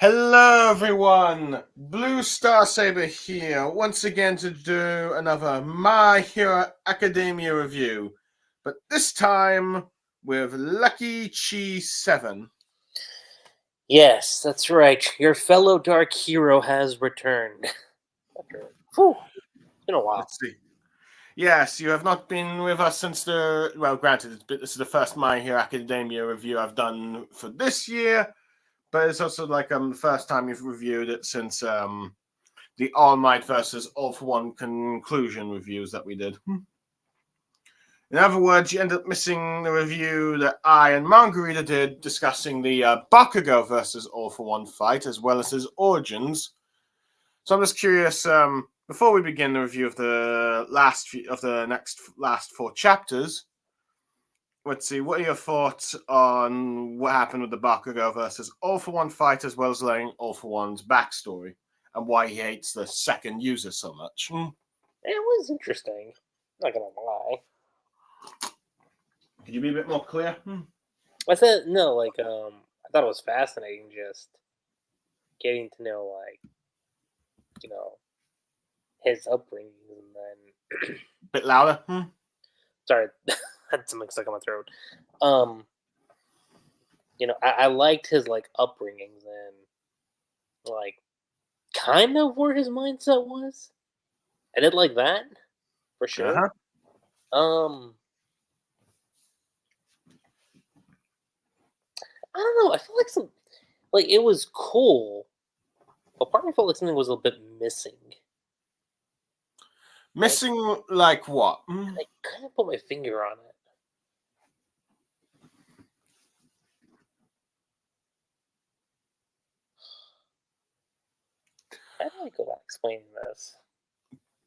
Hello everyone, Blue Star Saber here, once again to do another My Hero Academia review, but this time with Lucky Chi 7. Yes, that's right. Your fellow dark hero has returned. Whew, it's been a while. Let's see. Yes, you have not been with us since granted, this is the first My Hero Academia review I've done for this year, but it's also the first time you've reviewed it since the All Might versus All for One conclusion reviews that we did. In other words, you end up missing the review that I and Margarita did discussing the Bakugo versus All for One fight, as well as his origins. So I'm just curious, before we begin the review of the last four chapters, let's see, what are your thoughts on what happened with the Bakugo versus All for One fight, as well as laying All for One's backstory, and why he hates the second user so much? It was interesting. Not gonna lie. Could you be a bit more clear? I said no, I thought it was fascinating just getting to know his upbringing and then Bit louder. sorry, I had something stuck in my throat. I liked his upbringings and kind of where his mindset was. I did like that for sure. Um, I don't know. I feel like it was cool, but part of me felt like something was a bit missing. Missing like what? I couldn't put my finger on it. How do I go about explaining this?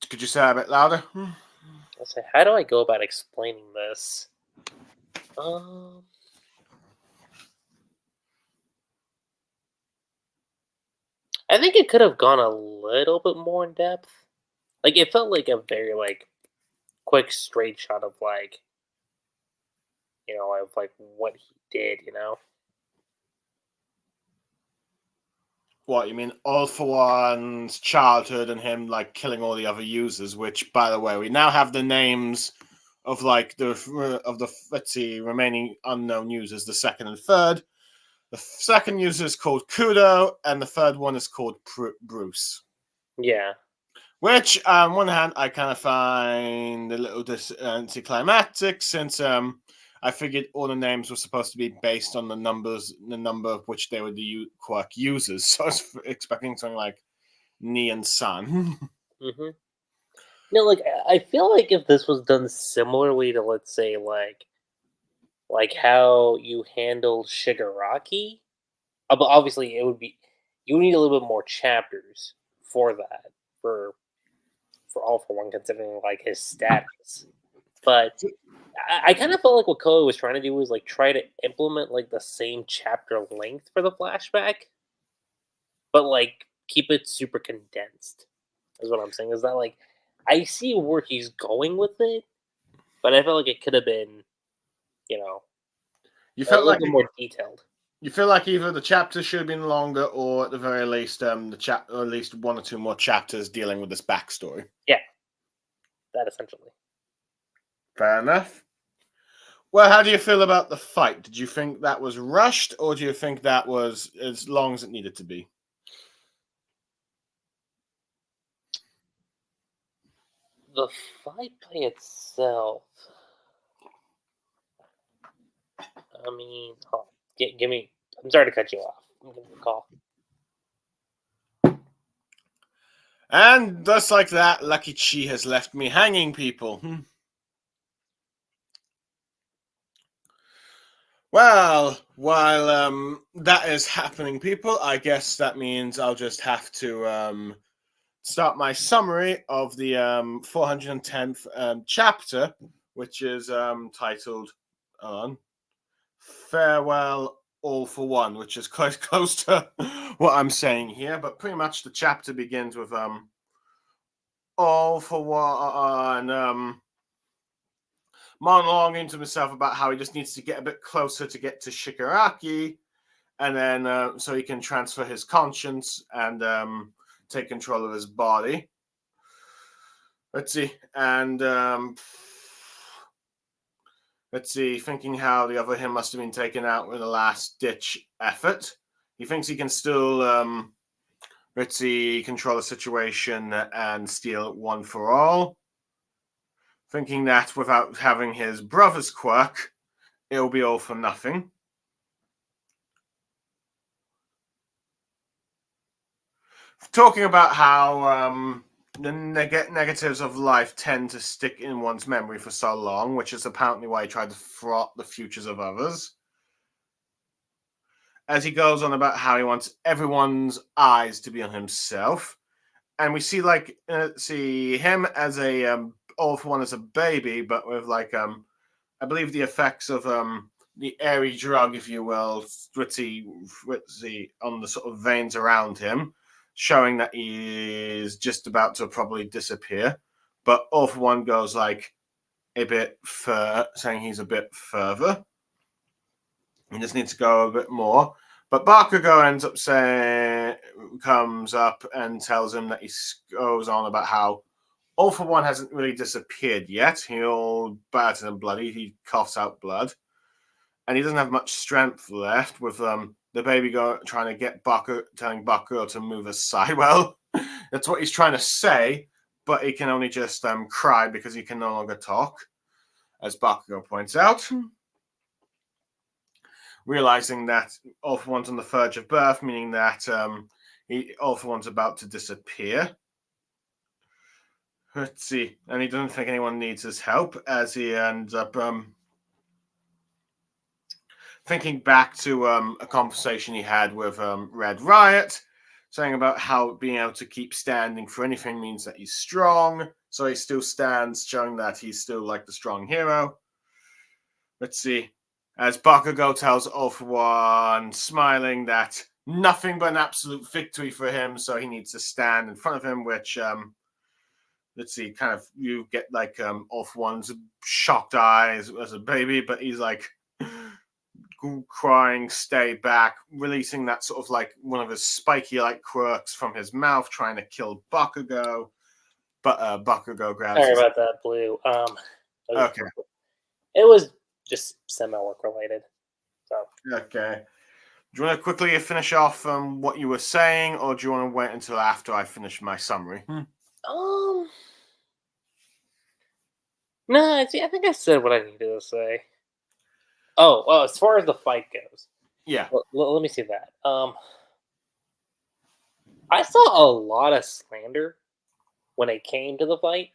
Could you say a bit louder? I'll say, how do I go about explaining this? I think it could have gone a little bit more in depth. Like it felt like a very quick straight shot of what he did. What you mean? All for One's childhood and him killing all the other users. Which, by the way, we now have the names of the remaining unknown users. The second and third. The second user is called Kudo, and the third one is called Bruce. Yeah. Which, on one hand, I kind of find a little anticlimactic, since I figured all the names were supposed to be based on the number of which they were the quirk users. So I was expecting something like Ni and San. Mm-hmm. No, I feel like if this was done similarly to, let's say, like how you handled Shigaraki, but obviously it would be you need a little bit more chapters for that for All for One, considering his status. But I kind of felt like what Koei was trying to do was try to implement the same chapter length for the flashback, but keep it super condensed. Is what I'm saying. Is that I see where he's going with it, but I felt like it could have been, You a felt little like bit more detailed. you feel like either the chapters should have been longer, or at the very least, or at least one or two more chapters dealing with this backstory. Yeah, that essentially. Fair enough. Well, how do you feel about the fight? Did you think that was rushed, or do you think that was as long as it needed to be? The fight by itself. I mean, give me. I'm sorry to cut you off. I'm giving you a call. And just like that, Lucky Chi has left me hanging, people. Well, while that is happening, people, I guess that means I'll just have to start my summary of the 410th chapter, which is titled Farewell All for One, which is quite close to what I'm saying here, but pretty much the chapter begins with All for One monologuing to himself about how he just needs to get a bit closer to get to Shigaraki, and then so he can transfer his conscience and take control of his body. Let's see, and let's see, thinking how the other him must have been taken out with a last-ditch effort. He thinks he can still, let's see, control the situation and steal it one for all. Thinking that without having his brother's quirk, it'll be all for nothing. Talking about how the negatives of life tend to stick in one's memory for so long, which is apparently why he tried to thwart the futures of others. As he goes on about how he wants everyone's eyes to be on himself. And we see see him as a all for one as a baby, but with I believe the effects of the airy drug, if you will, on the sort of veins around him, showing that he is just about to probably disappear. But All for One goes like a bit saying he's a bit further. He just needs to go a bit more. But Bakugo ends up comes up and tells him that he goes on about how All for One hasn't really disappeared yet. He's all battered and bloody. He coughs out blood. And he doesn't have much strength left with the baby trying to get telling Bakugo to move aside. Well, that's what he's trying to say, but he can only just cry because he can no longer talk, as Bakugo points out. Realizing that All for One's on the verge of birth, meaning that All for One's about to disappear. Let's see. And he doesn't think anyone needs his help, as he ends up thinking back to a conversation he had with Red Riot, saying about how being able to keep standing for anything means that he's strong. So he still stands, showing that he's still like the strong hero. Let's see. As Bakugo tells All for One, smiling, that nothing but an absolute victory for him, so he needs to stand in front of him, which, let's see, kind of, you get like All for One's shocked eyes as a baby, but he's like crying, stay back, releasing that sort of like one of his spiky like quirks from his mouth, trying to kill Bakugo. But Bakugo grabs Sorry about that, Blue. Okay. It was just semi-work related. So Okay. Do you want to quickly finish off what you were saying, or do you want to wait until after I finish my summary? No, I think I said what I needed to say. Oh, well, as far as the fight goes, Yeah. let me see that. I saw a lot of slander when it came to the fight.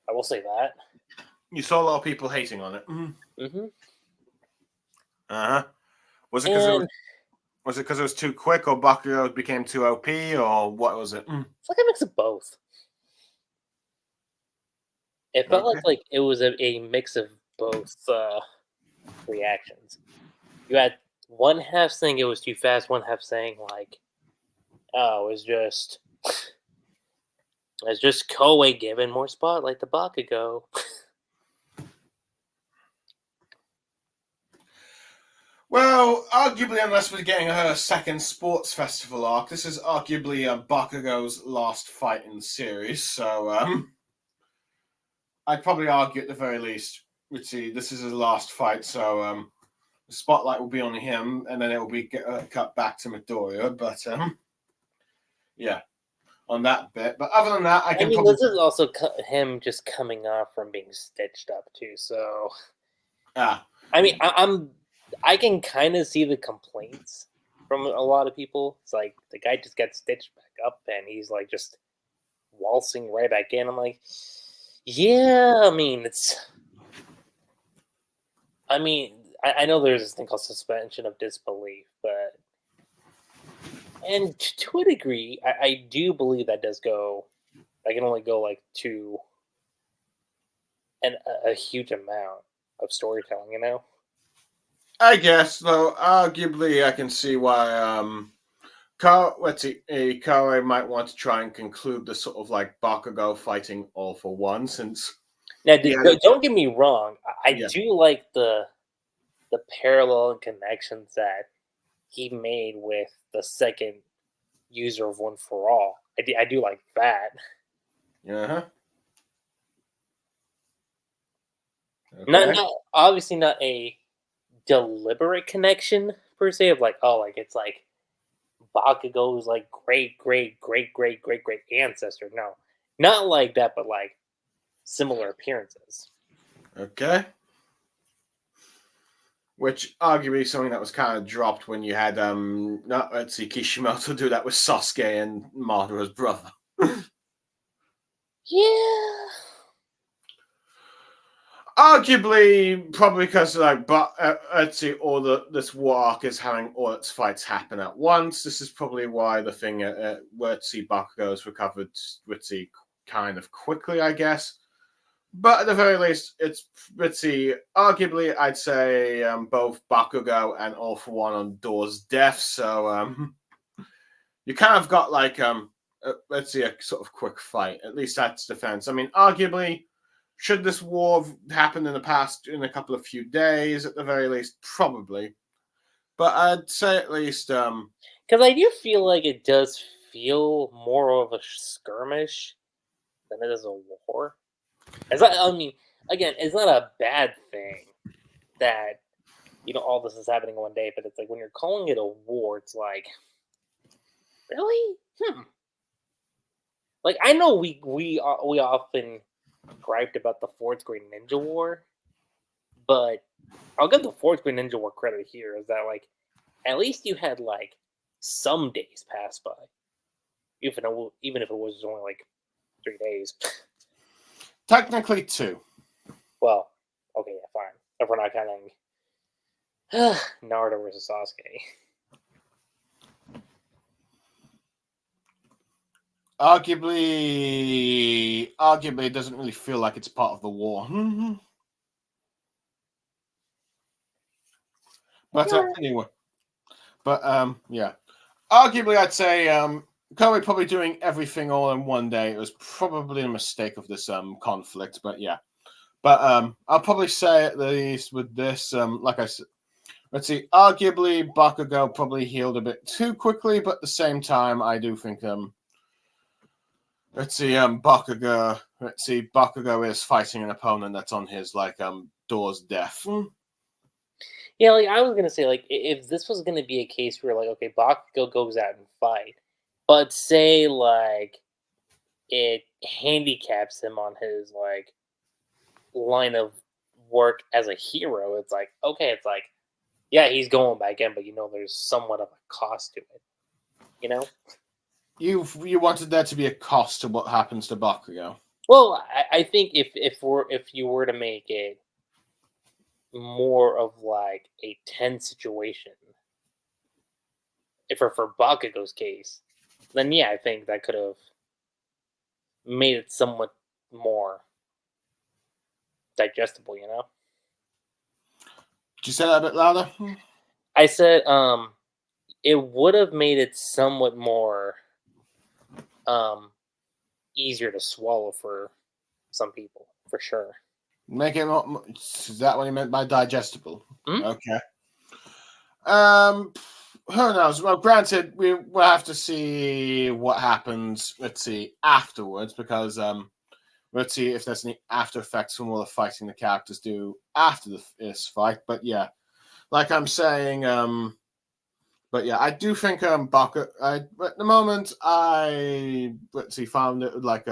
I will say that. You saw a lot of people hating on it. Mm-hmm. Uh-huh. Was it because it was too quick, or Bakugo became too OP, or what was it? It's like a mix of both. It felt like it was a mix of both reactions. You had one half saying it was too fast, one half saying like, "Oh, it's just Koei giving more spotlight to Bakugo." Well, arguably, unless we're getting a second sports festival arc, this is arguably Bakugo's last fight in the series. So, I'd probably argue at the very least, let's see, this is his last fight, so the spotlight will be on him, and then it will be cut back to Midoriya. But yeah, on that bit. But other than that, I mean, this is also him just coming off from being stitched up too. So, I mean, I can kind of see the complaints from a lot of people. It's like the guy just got stitched back up and he's like just waltzing right back in. I'm like, yeah, I mean, I know there's this thing called suspension of disbelief, but and to a degree, I do believe that does go. I can only go like to a huge amount of storytelling, you know. I guess, though, arguably, I can see why Koei might want to try and conclude the sort of like Bakugo fighting All for One, since now don't get me wrong, I do like the parallel and connections that he made with the second user of One for All. I do like that. Uh-huh. Not obviously not a deliberate connection per se of like, oh, like it's like Bakugo's like great ancestor. No, not like that, but like similar appearances. Okay. Which arguably something that was kind of dropped when you had let's see, Kishimoto do that with Sasuke and Madara's brother. Yeah. Arguably, probably because but let's see, this war arc is having all its fights happen at once. This is probably why the thing let's see, Bakugo is recovered, let's see, kind of quickly, I guess. But at the very least, let's see, arguably, I'd say both Bakugo and All For One on Door's death. So you kind of got like let's see, a sort of quick fight. At least that's defense. I mean, arguably, should this war have happened in a couple of few days, at the very least, probably. But I'd say at least because I do feel like it does feel more of a skirmish than it is a war. I mean, again, it's not a bad thing that all this is happening one day, but it's like when you're calling it a war, it's like, really? Like I know we often griped about the Fourth Grade Ninja War, but I'll give the Fourth Grade Ninja War credit here is that like at least you had like some days pass by, even if it was only like 3 days. Technically 2. Well, okay, yeah, fine. If we're not counting Naruto versus Sasuke. Arguably, it doesn't really feel like it's part of the war. But anyway, yeah. Arguably, I'd say Koei probably doing everything all in one day. It was probably a mistake of this conflict, but yeah. But I'll probably say at least with this, like I said, let's see. Arguably, Bakugo probably healed a bit too quickly, but at the same time, I do think Bakugo. Let's see, Bakugo is fighting an opponent that's on his Door's death. Yeah, like I was gonna say, like if this was gonna be a case where like, okay, Bakugo goes out and fight, but say like it handicaps him on his like line of work as a hero, it's like okay, it's like yeah, he's going back in, but there's somewhat of a cost to it. You wanted there to be a cost to what happens to Bakugo. Well, I think if you were to make it more of like a tense situation, if for Bakugo's case, then yeah, I think that could have made it somewhat more digestible. Could you say that a bit louder? I said it would have made it somewhat more easier to swallow for some people, for sure. Make it more, is that what you meant by digestible? Mm-hmm. Okay. Who knows? Well, granted, we'll have to see what happens. Let's see afterwards, because let's see if there's any after effects from all the fighting the characters do after this fight. But yeah, like I'm saying, but yeah, I do think Bakugo. At the moment, found it like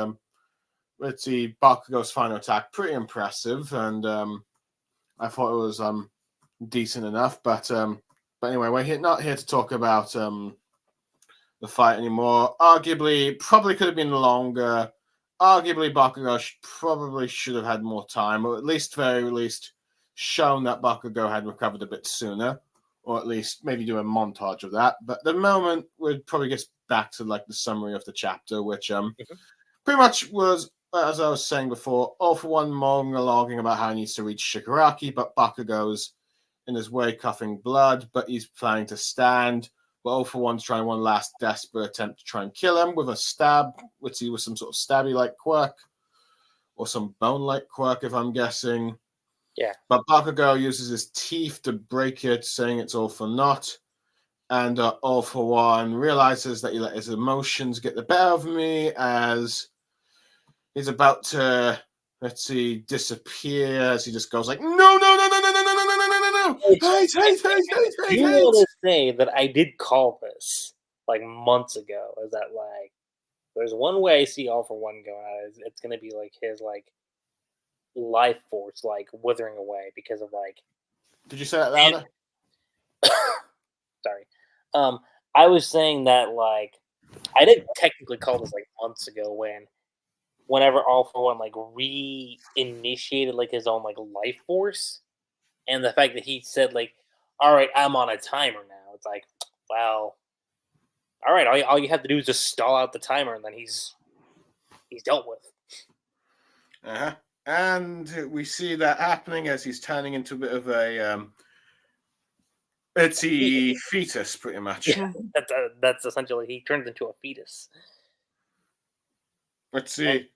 Bakugo's final attack pretty impressive, and I thought it was decent enough. But anyway, we're not here to talk about the fight anymore. Arguably, probably could have been longer. Arguably, Bakugo probably should have had more time, or at least, very least, shown that Bakugo had recovered a bit sooner, or at least maybe do a montage of that. But at the moment, we'd probably get back to like the summary of the chapter, which pretty much was, as I was saying before, All For One monologuing about how he needs to reach Shigaraki, but Bakugo's in his way coughing blood, but he's planning to stand. But All For One's trying one last desperate attempt to try and kill him with a stab, which he was some sort of stabby-like quirk, or some bone-like quirk, if I'm guessing. Yeah. But Bakugo uses his teeth to break it, saying it's all for naught. And All For One realizes that he let his emotions get the better of me as he's about to, let's see, disappear as he just goes like, no, no, no, no, no, no, no, no, no, no, no, no, hate, hate, hate, hate, Do hate, you hate. want to say that I did call this like months ago? Is that like there's one way I see All For One going out? It's gonna be like his like life force like withering away because of like Did you say that louder? sorry. I was saying that like I did technically call this like months ago whenever All For One like reinitiated like his own like life force, and the fact that he said like, "All right, I'm on a timer now." It's like, well, all right, all you have to do is just stall out the timer, and then he's dealt with. Uh-huh. And we see that happening as he's turning into a bit of a itsy fetus, pretty much. Yeah, that's essentially he turns into a fetus. Let's see.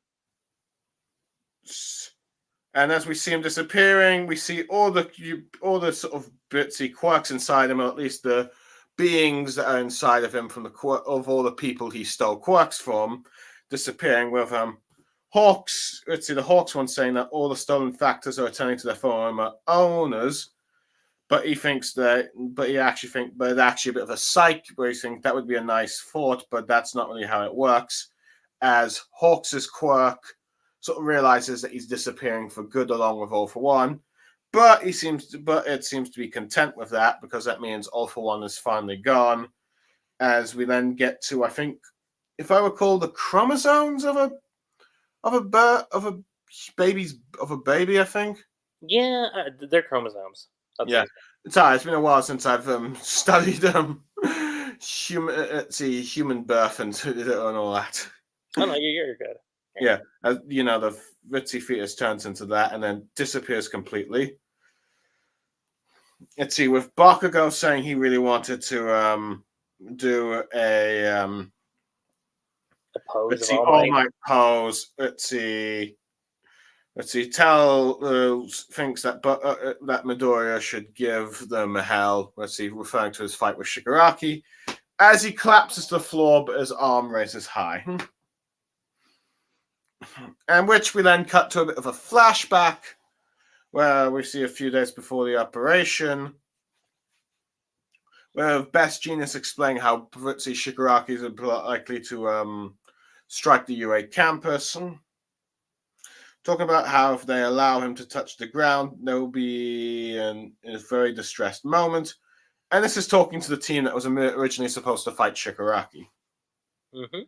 And as we see him disappearing, we see all the sort of bitsy quirks inside him, or at least the beings that are inside of him from of all the people he stole quirks from, disappearing with Hawks. Let's see, the Hawks one saying that all the stolen factors are returning to their former owners, but he thinks that, but it's actually a bit of a psych, where he thinks that would be a nice thought, but that's not really how it works, as Hawks's quirk sort of realizes that he's disappearing for good along with All For One, but it seems to be content with that, because that means All For One is finally gone. As we then get to, I think, if I recall, the chromosomes of a baby, I think. Yeah, they're chromosomes. Yeah, it's been a while since I've studied human birth and all that. Oh no, you're good. Yeah, the ritzy fetus turns into that and then disappears completely. Let's see, with Bakugo saying he really wanted to do a pose. Let's see, All Might pose. Let's see. Tell thinks that that Midoriya should give them a hell. Let's see, referring to his fight with Shigaraki, as he collapses to the floor, but his arm raises high. And which we then cut to a bit of a flashback, where we see a few days before the operation, where Best Genius explaining how Shigaraki is likely to strike the UA campus. Talking about how if they allow him to touch the ground, there will be a very distressed moment. And this is talking to the team that was originally supposed to fight Shigaraki. Mm-hmm.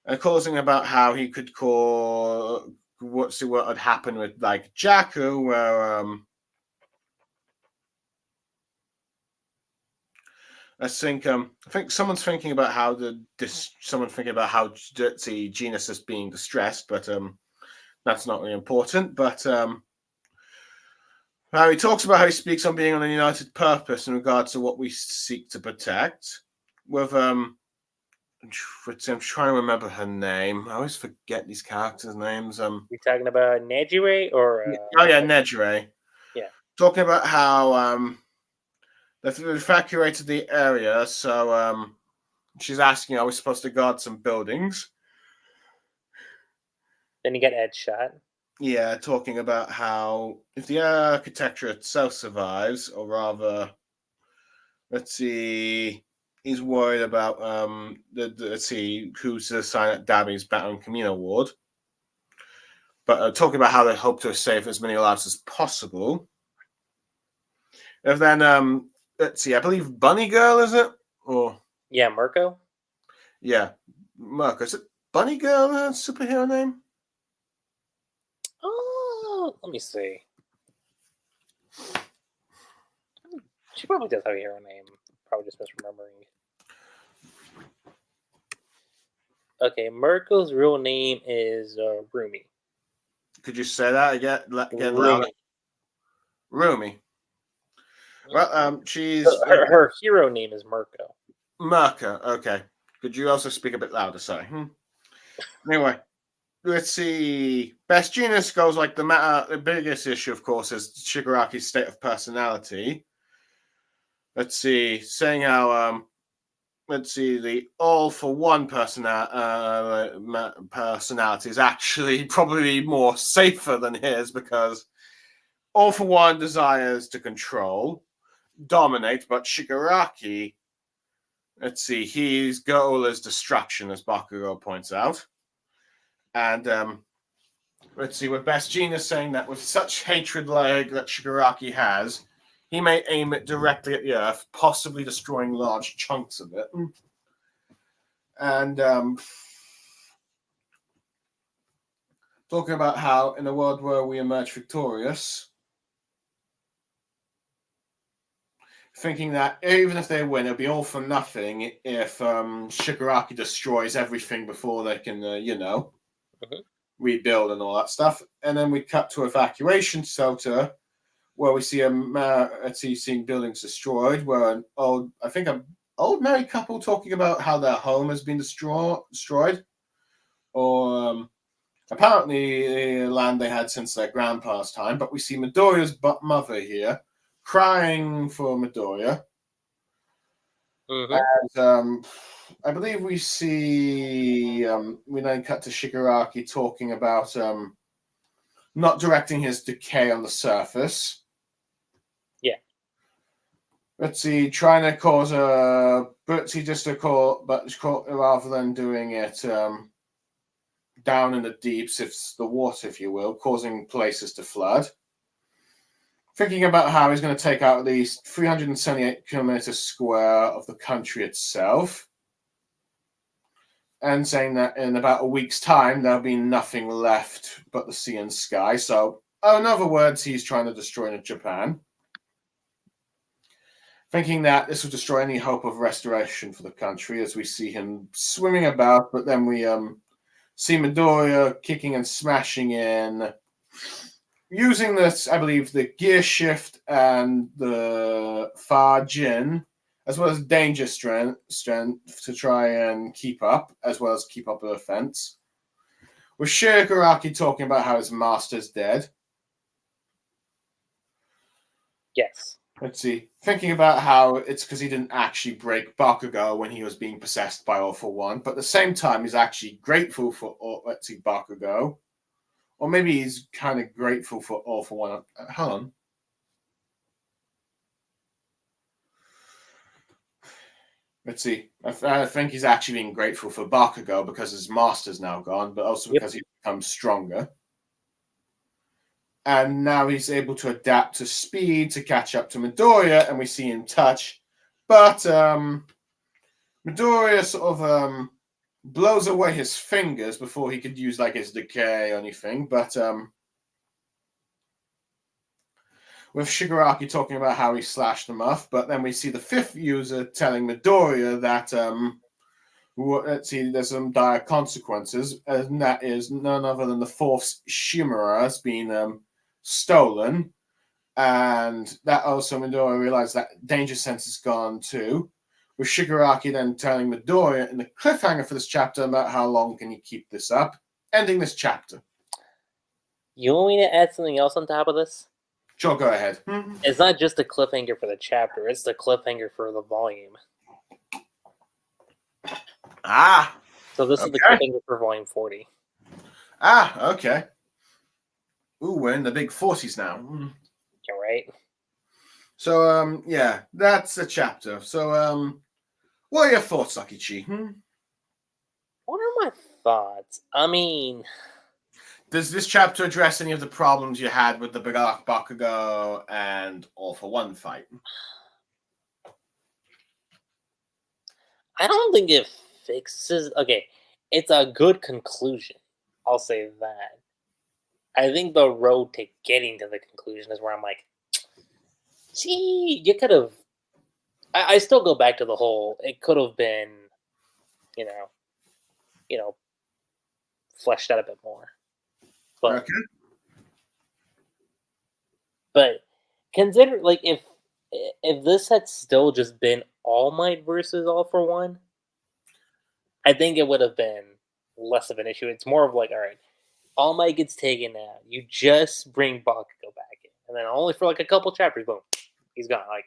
And causing about how he could call what had happened with like Jakku, where I think someone's thinking about how Genus is being distressed, but that's not really important. But he talks about how he speaks on being on a united purpose in regards to what we seek to protect. With I'm trying to remember her name. I always forget these characters' names. You talking about Nejire or? Nejire. Yeah. Talking about how they've evacuated the area, so she's asking, "Are we supposed to guard some buildings?" Then you get Ed shot. Yeah, talking about how if the architecture itself survives, or rather, let's see, he's worried about let's see who's assigned at Dabi's Battle and Camino Ward. But talking about how they hope to save as many lives as possible. And then let's see, I believe Bunny Girl, is it? Or yeah, Mirko? Yeah, Mirko. Is it Bunny Girl, a superhero name? Oh, let me see. She probably does have a hero name. Probably just misremembering. Okay, Mirko's real name is Rumi. Could you say that again? Rumi. Rumi. Well, she's her hero name is Mirko. Mirko. Okay. Could you also speak a bit louder? Sorry. Anyway, let's see. Best Genius goes like the biggest issue, of course, is Shigaraki's state of personality. Let's see, saying how let's see, the All for One personality is actually probably more safer than his, because All for One desires to control, dominate, but Shigaraki, let's see, his goal is destruction, as Bakugo points out. And let's see, with Best Genius saying that with such hatred like that Shigaraki has, he may aim it directly at the Earth, possibly destroying large chunks of it. And talking about how in a world where we emerge victorious, thinking that even if they win, it'll be all for nothing if Shigaraki destroys everything before they can, rebuild and all that stuff. And then we cut to evacuation shelter, where we see seeing buildings destroyed, where an old married couple talking about how their home has been destroyed, or apparently the land they had since their grandpa's time. But we see Midoriya's mother here crying for Midoriya. And I believe we see we then cut to Shigaraki talking about not directing his decay on the surface. Yeah. Let's see, trying to cause a rather than doing it down in the deeps, it's the water, if you will, causing places to flood. Thinking about how he's going to take out at least 378 kilometers square of the country itself. And saying that in about a week's time, there'll be nothing left but the sea and sky. So, in other words, he's trying to destroy Japan. Thinking that this will destroy any hope of restoration for the country, as we see him swimming about. But then we see Midoriya kicking and smashing in, using this, I believe, the gear shift and the Fajin, as well as danger strength to try and keep up, as well as keep up the offense. With Shigaraki talking about how his master's dead. Yes. Let's see. Thinking about how it's because he didn't actually break Bakugo when he was being possessed by All for One, but at the same time, he's actually grateful for Bakugo. Or maybe he's kind of grateful for All for One. Hold on. Let's see. I think he's actually being grateful for Bakugo because his master's now gone, but also because he's become stronger. And now he's able to adapt to speed to catch up to Midoriya, and we see him touch. But Midoriya sort of blows away his fingers before he could use like his decay or anything. But with Shigaraki talking about how he slashed them off, but then we see the fifth user telling Midoriya that let's see, there's some dire consequences, and that is none other than the fourth Shimura has been stolen, and that also Midoriya realized that danger sense is gone too. With Shigaraki then telling Midoriya in the cliffhanger for this chapter about how long can you keep this up, ending this chapter. You want me to add something else on top of this? Sure, go ahead. It's not just the cliffhanger for the chapter, it's the cliffhanger for the volume. So this is the cliffhanger for volume 40. Okay. Ooh, we're in the big 40s now. You're right. So, yeah, that's the chapter. So, what are your thoughts, Sakichi? What are my thoughts? I mean, does this chapter address any of the problems you had with the Bakugo and All for One fight? I don't think it fixes... Okay, it's a good conclusion. I'll say that. I think the road to getting to the conclusion is where I'm like, gee, you could have... I still go back to the whole, it could have been, fleshed out a bit more. But, okay. But consider, like, if this had still just been All Might versus All for One, I think it would have been less of an issue. It's more of like, all right, All Might gets taken out. You just bring Bakugo back in. And then only for like a couple chapters, boom, he's gone. Like,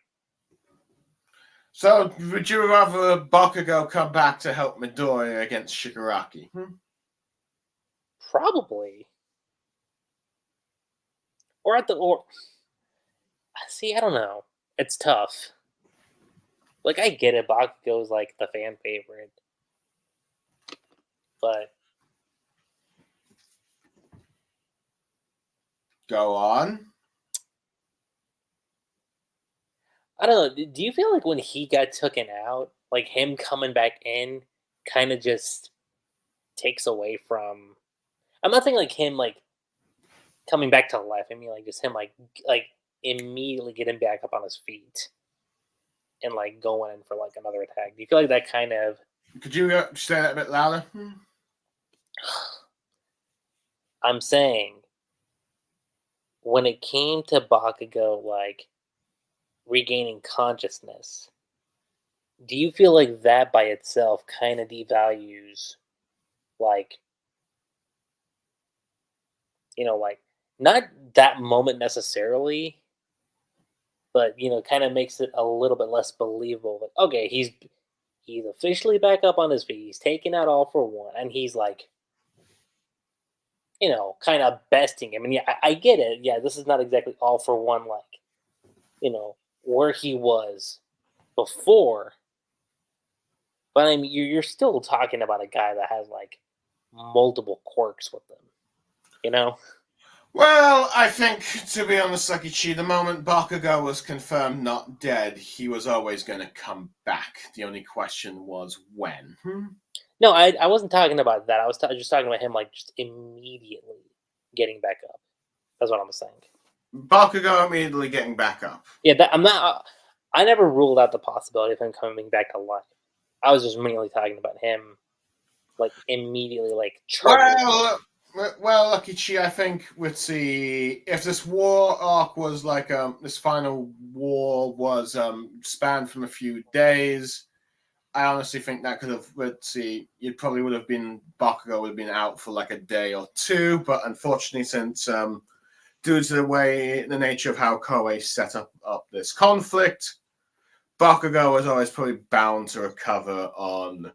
So, would you rather Bakugo come back to help Midoriya against Shigaraki? Probably. Or see, I don't know. It's tough. Like I get it, Bakugo's like the fan favorite, but Go on. I don't know. Do you feel like when he got taken out, like him coming back in, kind of just takes away from? I'm not saying like him like coming back to life. I mean like just him like immediately getting back up on his feet and like going in for like another attack. Do you feel like that kind of? Could you say that a bit louder? I'm saying when it came to Bakugo, like regaining consciousness, do you feel like that by itself kind of devalues, like, like not that moment necessarily, but kind of makes it a little bit less believable. Like, okay, he's officially back up on his feet. He's taking out All For One, and he's like, kind of besting him. And yeah, I get it. Yeah, this is not exactly All For One, like, where he was before. But I mean, you're still talking about a guy that has like multiple quirks with them, you know? Well, I think, to be honest, Sakichi, the moment Bakugo was confirmed not dead, he was always going to come back. The only question was when. No, I wasn't talking about that. I was just talking about him like just immediately getting back up. That's what I'm saying. Bakugo immediately getting back up. Yeah, that, I'm not. I never ruled out the possibility of him coming back to life. I was just mainly talking about him, like immediately, like charging. Well, Sakichi, I think let's see if this war arc was like this final war was spanned from a few days. I honestly think that could have, let's see, it probably would have been, Bakugo would have been out for like a day or two, but unfortunately, since due to the nature of how Koei set up this conflict, Bakugo was always probably bound to recover on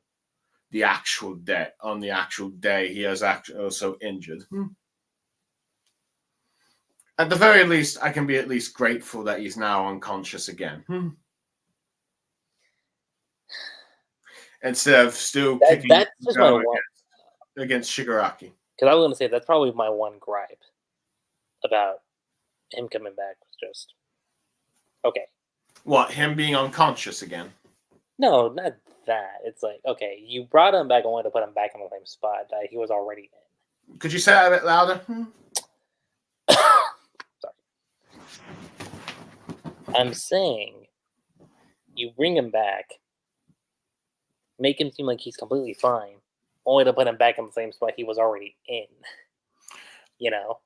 the actual day. On the actual day, he is actually also injured. At the very least, I can be at least grateful that he's now unconscious again. Instead of still kicking That's just my one. Against Shigaraki. Because I was going to say that's probably my one gripe about him coming back was just okay. What, him being unconscious again? No, not that. It's like okay, you brought him back only to put him back in the same spot that he was already in. Could you say that a bit louder? Sorry. I'm saying you bring him back, make him seem like he's completely fine, only to put him back in the same spot he was already in. You know?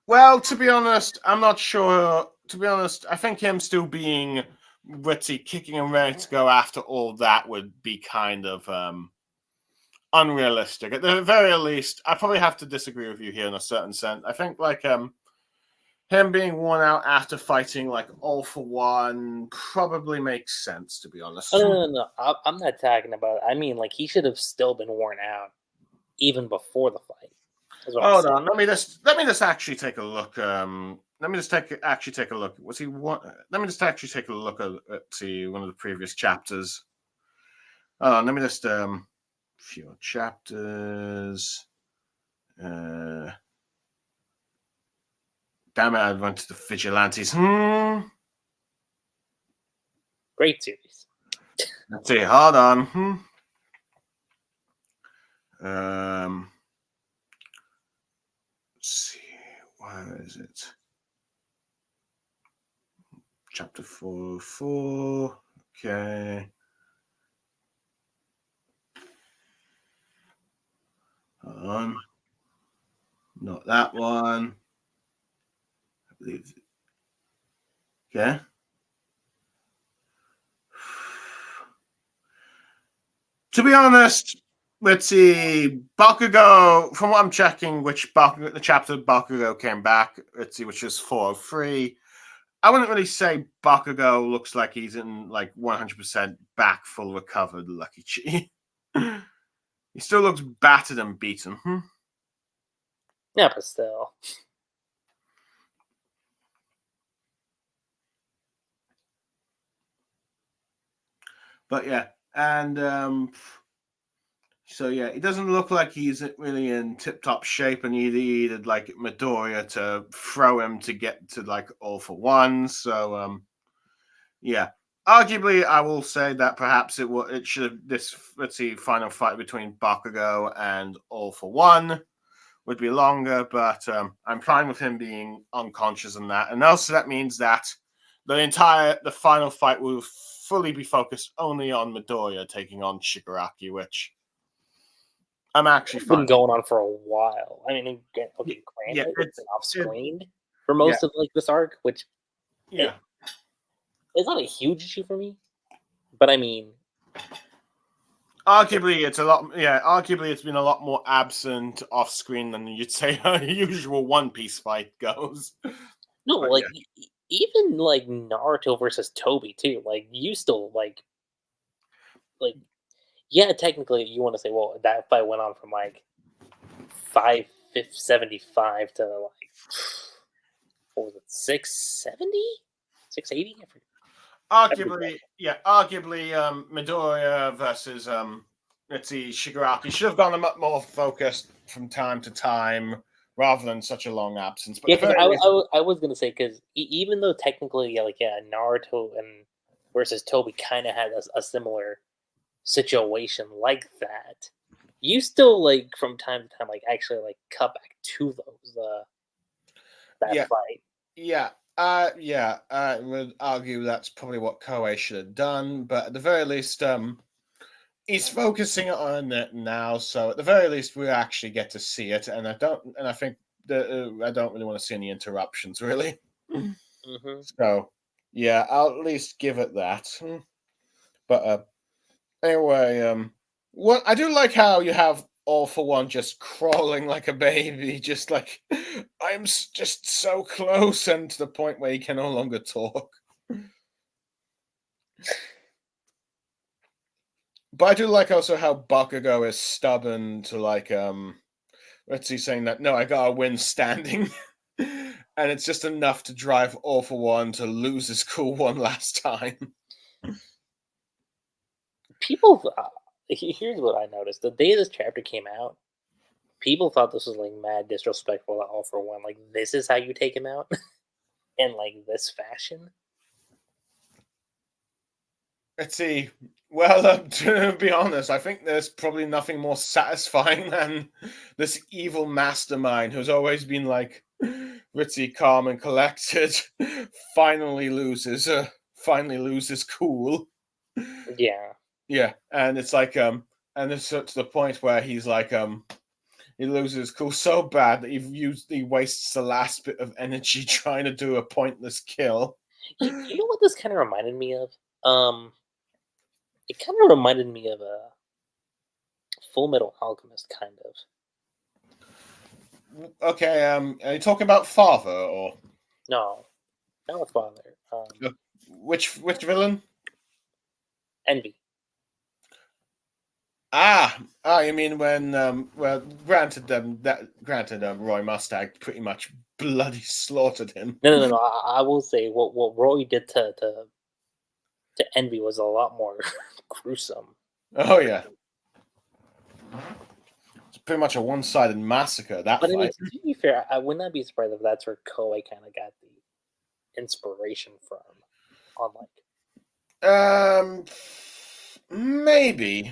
Well, to be honest, I'm not sure. To be honest, I think him still being Ritzy kicking and ready to go after all that would be kind of unrealistic. At the very least, I probably have to disagree with you here in a certain sense. I think like him being worn out after fighting like All For One probably makes sense, to be honest. Oh, no. I'm not talking about. I mean, like he should have still been worn out even before the fight. Hold on, let me just actually take a look. Let me just actually take a look. Was he one? Let me just actually take a look at see one of the previous chapters. Let me just few chapters. Damn it! I went to the vigilantes. Great series. Let's see. Hold on. Let's see. Where is it? Chapter 404. Okay. Hold on. Not that one. I believe. Okay. To be honest, let's see, Bakugo. From what I'm checking, which Bakugo, the chapter Bakugo came back. Let's see, which is 403. I wouldn't really say Bakugo looks like he's in like 100% back, full recovered. Lucky Chi. He still looks battered and beaten. Yeah, but still. But yeah, and so yeah, it doesn't look like he's really in tip-top shape, and you needed like Midoriya to throw him to get to like All for One. So yeah, arguably, I will say that perhaps it should this let's see final fight between Bakugo and All for One would be longer, but I'm fine with him being unconscious in that, and also that means that the final fight will fully be focused only on Midoriya taking on Shigaraki, which I'm actually It's fine. been going on for a while. I mean, okay, Yeah, granted, it's been off it- screen for most of like this arc, which yeah. it's not a huge issue for me. But I mean, Arguably, it's a lot. Yeah, arguably, it's been a lot more absent off screen than you'd say a usual One Piece fight goes. no, But like even like Naruto versus Toby too. Like you still like yeah, technically you want to say, well, that fight went on from like 575 to like what was it, 670, 680? arguably, Midoriya versus let's see, Shigaraki should have gone a lot more focused from time to time rather than such a long absence. But Yeah, the because very least- I was gonna say because even though technically, Naruto and versus Toby kind of had a similar situation like that, you still like from time to time like actually like cut back to those that Yeah. fight. I would argue that's probably what Koei should have done, but at the very least, he's focusing on it now, so at the very least, we actually get to see it, and I think that I don't really want to see any interruptions, really. Mm-hmm. So, yeah, I'll at least give it that. But anyway, what I do like how you have All for One just crawling like a baby, just like I'm just so close, and to the point where he can no longer talk. But I do like also how Bakugo is stubborn to like let's see, saying that no, I gotta win standing. And it's just enough to drive All for One to lose his cool one last time. People, here's what I noticed: the day this chapter came out, people thought this was like mad disrespectful to All for One. Like, this is how you take him out in like this fashion. Let's see. Well, to be honest, I think there's probably nothing more satisfying than this evil mastermind who's always been like ritzy, calm, and collected. finally loses cool. Yeah, and it's like and it's to the point where he's like he loses cool so bad that he wastes the last bit of energy trying to do a pointless kill. you know what this kind of reminded me of? It kind of reminded me of a Full Metal Alchemist, kind of. Okay, are you talking about Father or No, not with Father. which villain? Envy. You mean when well, granted Roy Mustang pretty much bloody slaughtered him. No. I will say what Roy did to Envy was a lot more gruesome. Oh yeah, it's pretty much a one-sided massacre. That But I mean, fight. to be fair, I would not be surprised if that's where Koei kind of got the inspiration from. On like, Maybe.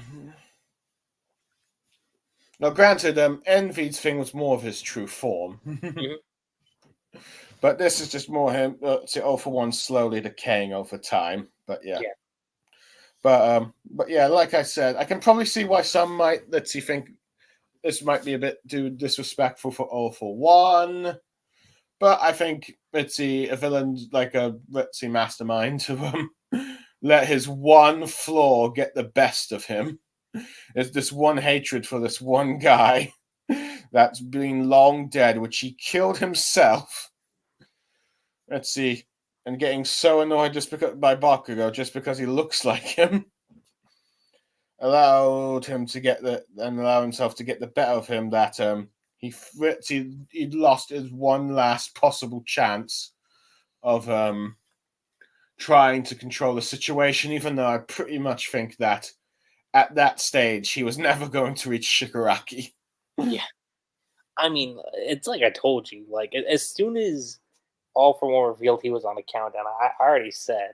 Now, granted, Envy's thing was more of his true form, but this is just more him. All for One slowly decaying over time. But yeah. But yeah, like I said, I can probably see why some might think this might be a bit too disrespectful for All for One. But I think a villain like a mastermind to let his one flaw get the best of him. There's this one hatred for this one guy that's been long dead, which he killed himself. Let's see. And getting so annoyed just because by Bakugo, just because he looks like him. Allowed him to get allow himself to get the better of him, that he'd lost his one last possible chance of trying to control the situation, even though I pretty much think that at that stage he was never going to reach Shigaraki. Yeah. I mean, it's like I told you, like as soon as All for One revealed he was on the countdown, I already said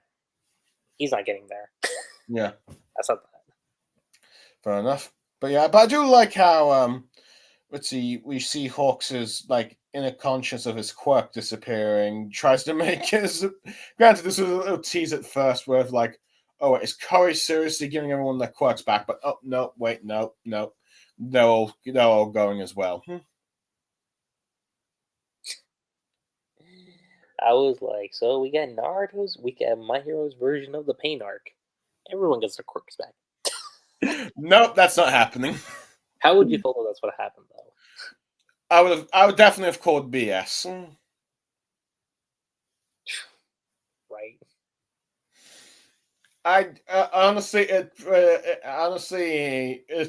he's not getting there. Yeah. That's not that. Fair enough. But yeah, but I do like how let's see, we see Hawks' like inner conscience of his quirk disappearing, tries to make his granted this was a little tease at first where like, oh, is Corey seriously giving everyone their quirks back? But oh no, wait, no. They're all going as well. I was like, so we got My Hero's version of the Pain arc. Everyone gets their quirks back. Nope, that's not happening. How would you feel that that's what happened, though? I would definitely have called BS. Right. Honestly, if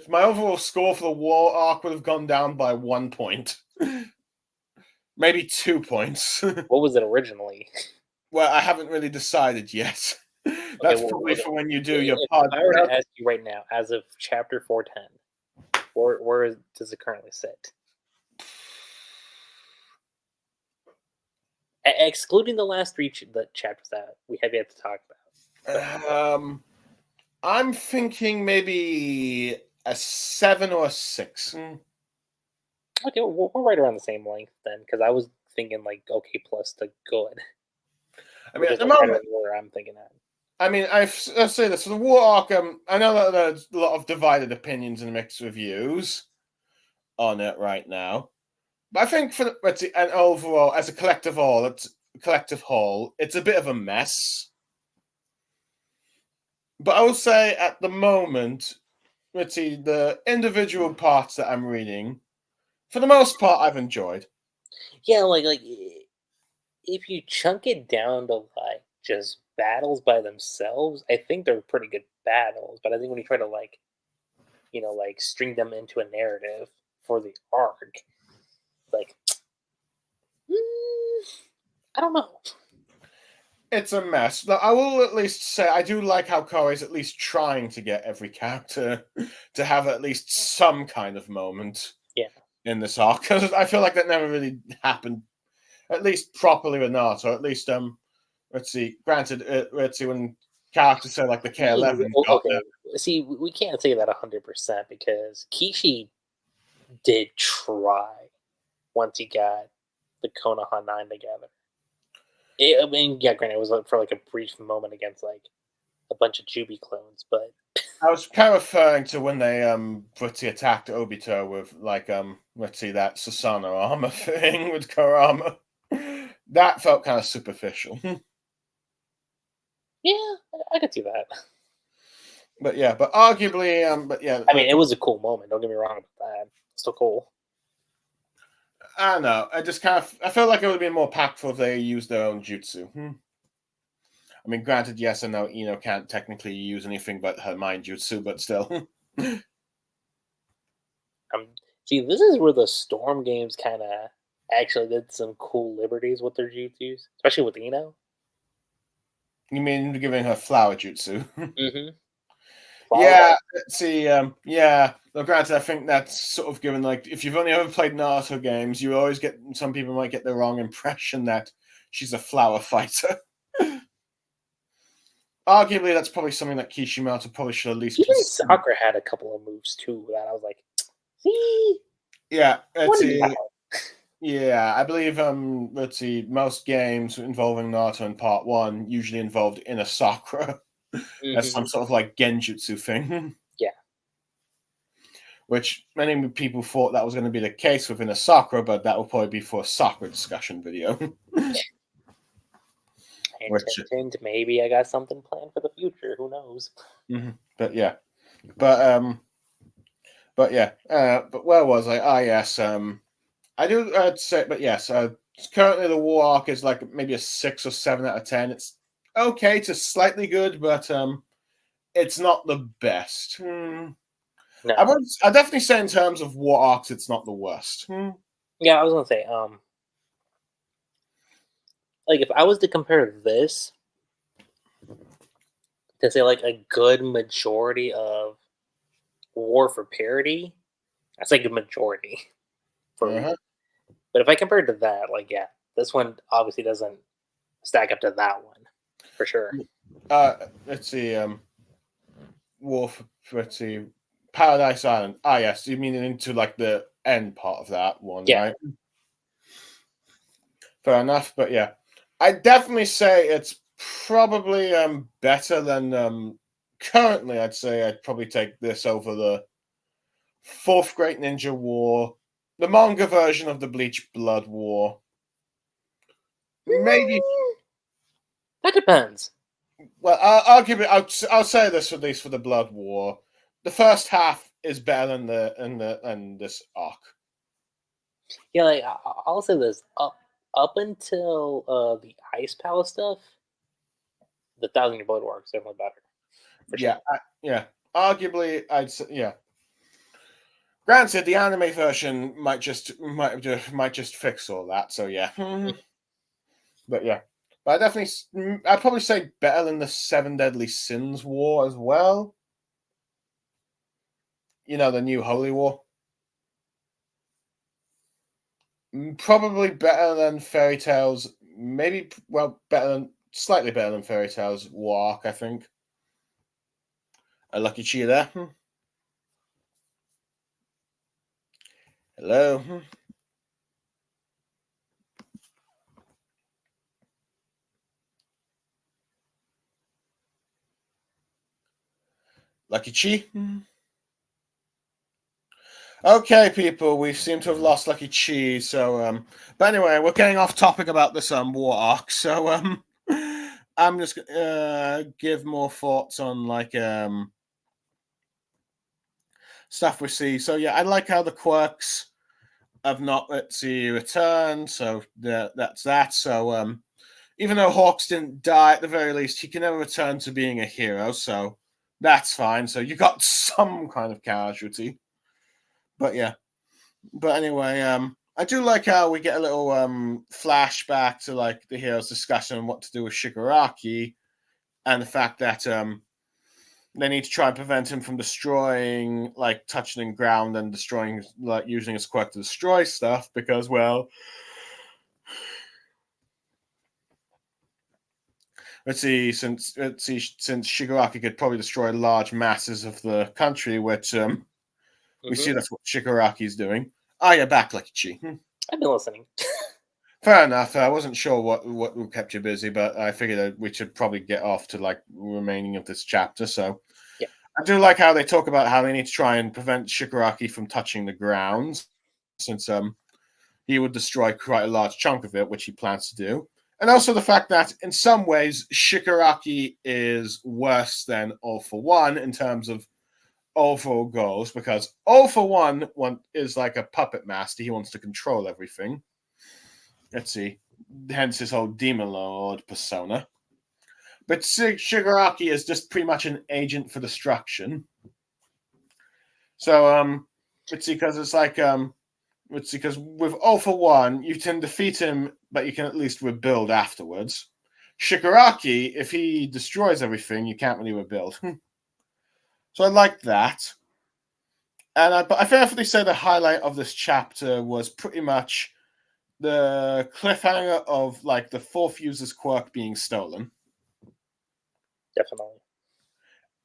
my overall score for the war arc would have gone down by 1 point, maybe 2 points. What was it originally? Well, I haven't really decided yet. That's probably for when you do your pod. I were to ask you right now, as of chapter 410, where does it currently sit? Excluding the last three chapters that we have yet to talk about. I'm thinking maybe a 7 or a 6. Okay, we're right around the same length then, because I was thinking like okay plus to good. I mean, at the moment, where I'm thinking that. I mean, I'll say this: for the War arc, I know that there's a lot of divided opinions and mixed reviews on it right now. But I think for an overall, as a collective whole, it's a bit of a mess. But I will say at the moment, the individual parts that I'm reading, for the most part, I've enjoyed. Yeah, like if you chunk it down to like just battles by themselves, I think they're pretty good battles. But I think when you try to like string them into a narrative for the arc, like I don't know. It's a mess. But I will at least say I do like how Koei's at least trying to get every character to have at least some kind of moment. Yeah. In this arc, because I feel like that never really happened, at least properly with Naruto. At least let's see. Granted, let's see when characters say like the K11. Okay. See, we can't say that 100% because Kishi did try once he got the Konoha 9 together. I mean, yeah, granted, it was for like a brief moment against like a bunch of Jubi clones, but I was kind of referring to when they attacked Obito with like let's see, that Susanoo armor thing with Kurama. That felt kind of superficial. Yeah, I could see that. But yeah, but arguably, I mean, it was a cool moment. Don't get me wrong about that. It's still cool. I don't know. I felt like it would have been more impactful if they used their own jutsu. I mean, granted, yes, I know Ino can't technically use anything but her mind jutsu, but still. See, this is where the Storm games kind of actually did some cool liberties with their jutsus, especially with Ino. You mean giving her flower jutsu? Mm-hmm. Yeah, let's see. Yeah, well, granted, I think that's sort of given, like, if you've only ever played Naruto games, you always get, some people might get the wrong impression that she's a flower fighter. Arguably, that's probably something that Kishimoto probably should at least. Even Sakura had a couple of moves too that I was like, see. Yeah, let's see. Yeah, I believe let's see, most games involving Naruto in Part 1 usually involved Inner Sakura as some sort of like genjutsu thing. Yeah. Which many people thought that was going to be the case with Inner Sakura, but that will probably be for a Sakura discussion video. And maybe I got something planned for the future. Who knows? But yeah. But But yeah, but where was I? Ah, yes. I do say, but yes. Currently, the war arc is like maybe a 6 or 7 out of 10. It's okay to slightly good, but it's not the best. I No. would. I definitely say in terms of war arcs, it's not the worst. Yeah, I was gonna say, like if I was to compare this to say like a good majority of War for Parity, that's like a majority for me. Uh-huh. But if I compare it to that, like yeah, this one obviously doesn't stack up to that one for sure. Let's see. Wolf. Let's see. Paradise Island. Ah, yes. You mean into like the end part of that one, Yeah. right? Fair enough. But yeah, I definitely say it's probably better than currently. I'd say I'd probably take this over the Fourth Great Ninja War, the manga version of the Bleach Blood War. Maybe. Mm, that depends. Well, I'll give it. I'll say this at least for the Blood War. The first half is better than than this arc. Yeah, like I'll say this up until the Ice Palace stuff, the Thousand Year Blood War is definitely better for sure. Yeah, yeah. Arguably, I'd say yeah. Granted, the anime version might just fix all that. So yeah, but yeah, but I definitely I'd probably say better than the Seven Deadly Sins War as well. You know, the new Holy War. Probably better than Fairy Tales. Maybe well, slightly better than Fairy Tales War Arc. I think. A lucky cheer there. Hello. Lucky Chi. Okay, people, we seem to have lost Lucky Chi. So, but anyway, we're getting off topic about this war arc. So, I'm just give more thoughts on like stuff we see. So yeah, I like how the quirks have not let's see returned. So that's that. So even though Hawks didn't die at the very least, he can never return to being a hero. So that's fine. So you got some kind of casualty. But yeah. But anyway, I do like how we get a little flashback to like the heroes discussing what to do with Shigaraki and the fact that they need to try and prevent him from destroying, like touching the ground and destroying, like using his quirk to destroy stuff because, well, since Shigaraki could probably destroy large masses of the country, which we see that's what Shigaraki's doing. Ah, you're back, Lucky Chi. I've been listening. Fair enough. I wasn't sure what kept you busy, but I figured that we should probably get off to like remaining of this chapter. So Yeah. I do like how they talk about how they need to try and prevent Shigaraki from touching the ground, since he would destroy quite a large chunk of it, which he plans to do. And also the fact that in some ways Shigaraki is worse than All for One in terms of overall goals, because All for One is like a puppet master. He wants to control everything. Let's see. Hence his whole Demon Lord persona. But Shigaraki is just pretty much an agent for destruction. So let's see, because it's like let's see, because with All for One, you can defeat him, but you can at least rebuild afterwards. Shigaraki, if he destroys everything, you can't really rebuild. So I like that. And I definitely say the highlight of this chapter was pretty much the cliffhanger of like the fourth user's quirk being stolen. Definitely.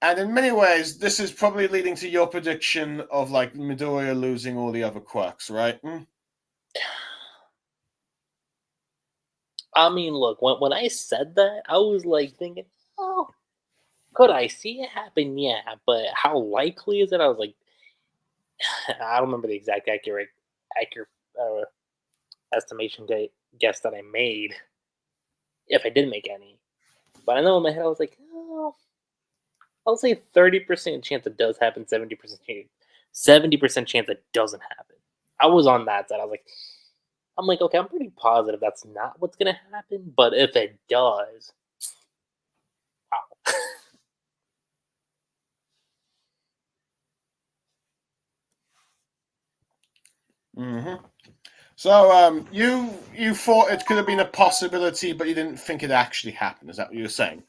And in many ways, this is probably leading to your prediction of like Midoriya losing all the other quirks, right? I mean, look, when I said that, I was like thinking, oh, could I see it happen? Yeah, but how likely is it? I was like, I don't remember the exact accurate uh, estimation guess that I made, if I did make any. But I know in my head I was like, oh, I'll say 30% chance it does happen, 70% 70% chance it doesn't happen. I was on that side. I'm like, okay, I'm pretty positive that's not what's gonna happen. But if it does, wow. Hmm. So you thought it could have been a possibility, but you didn't think it actually happened. Is that what you were saying?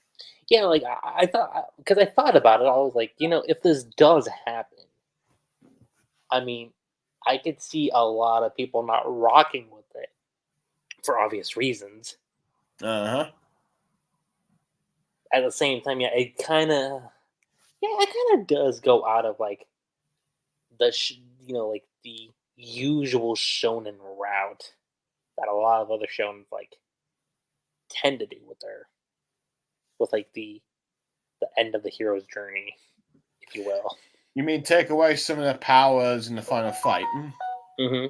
Yeah, like I thought, because I thought about it, I was like, if this does happen, I mean, I could see a lot of people not rocking with it for obvious reasons. Uh-huh. At the same time, it kind of does go out of like like the usual shonen route that a lot of other shonen like tend to do with like the end of the hero's journey, if you will. You mean take away some of the powers in the final fight? Mm-hmm.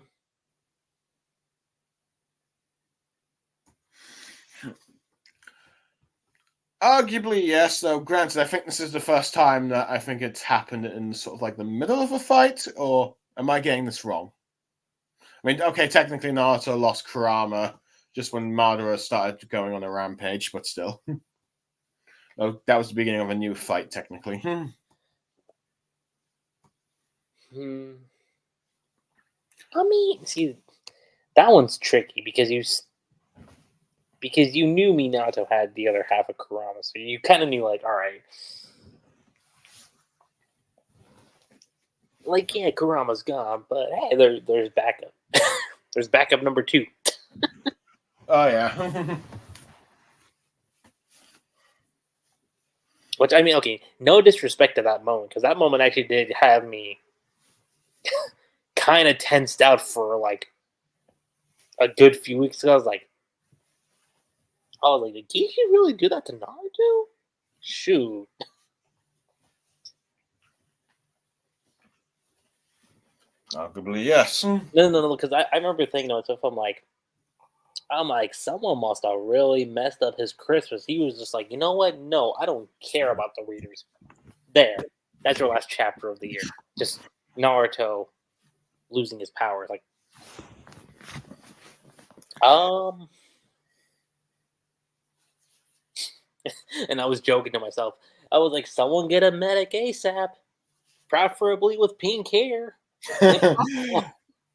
Arguably, yes, though granted, I think this is the first time that I think it's happened in sort of like the middle of a fight, or am I getting this wrong? I mean, okay, technically Naruto lost Kurama just when Madara started going on a rampage, but still. Oh, that was the beginning of a new fight, technically. Hmm. I mean, see, that one's tricky because you knew Minato had the other half of Kurama, so you kind of knew, like, all right, like, yeah, Kurama's gone, but hey, there's backup. There's backup number 2. Oh, yeah. Which, I mean, okay, no disrespect to that moment, because that moment actually did have me kind of tensed out for like a good few weeks ago. I was like, did he really do that to Naruto? Shoot. Arguably, yes. No, because I remember thinking to myself, I'm like, someone must have really messed up his Christmas. He was just like, you know what? No, I don't care about the readers. There. That's your last chapter of the year. Just Naruto losing his powers. Like, and I was joking to myself. I was like, someone get a medic ASAP, preferably with pink hair.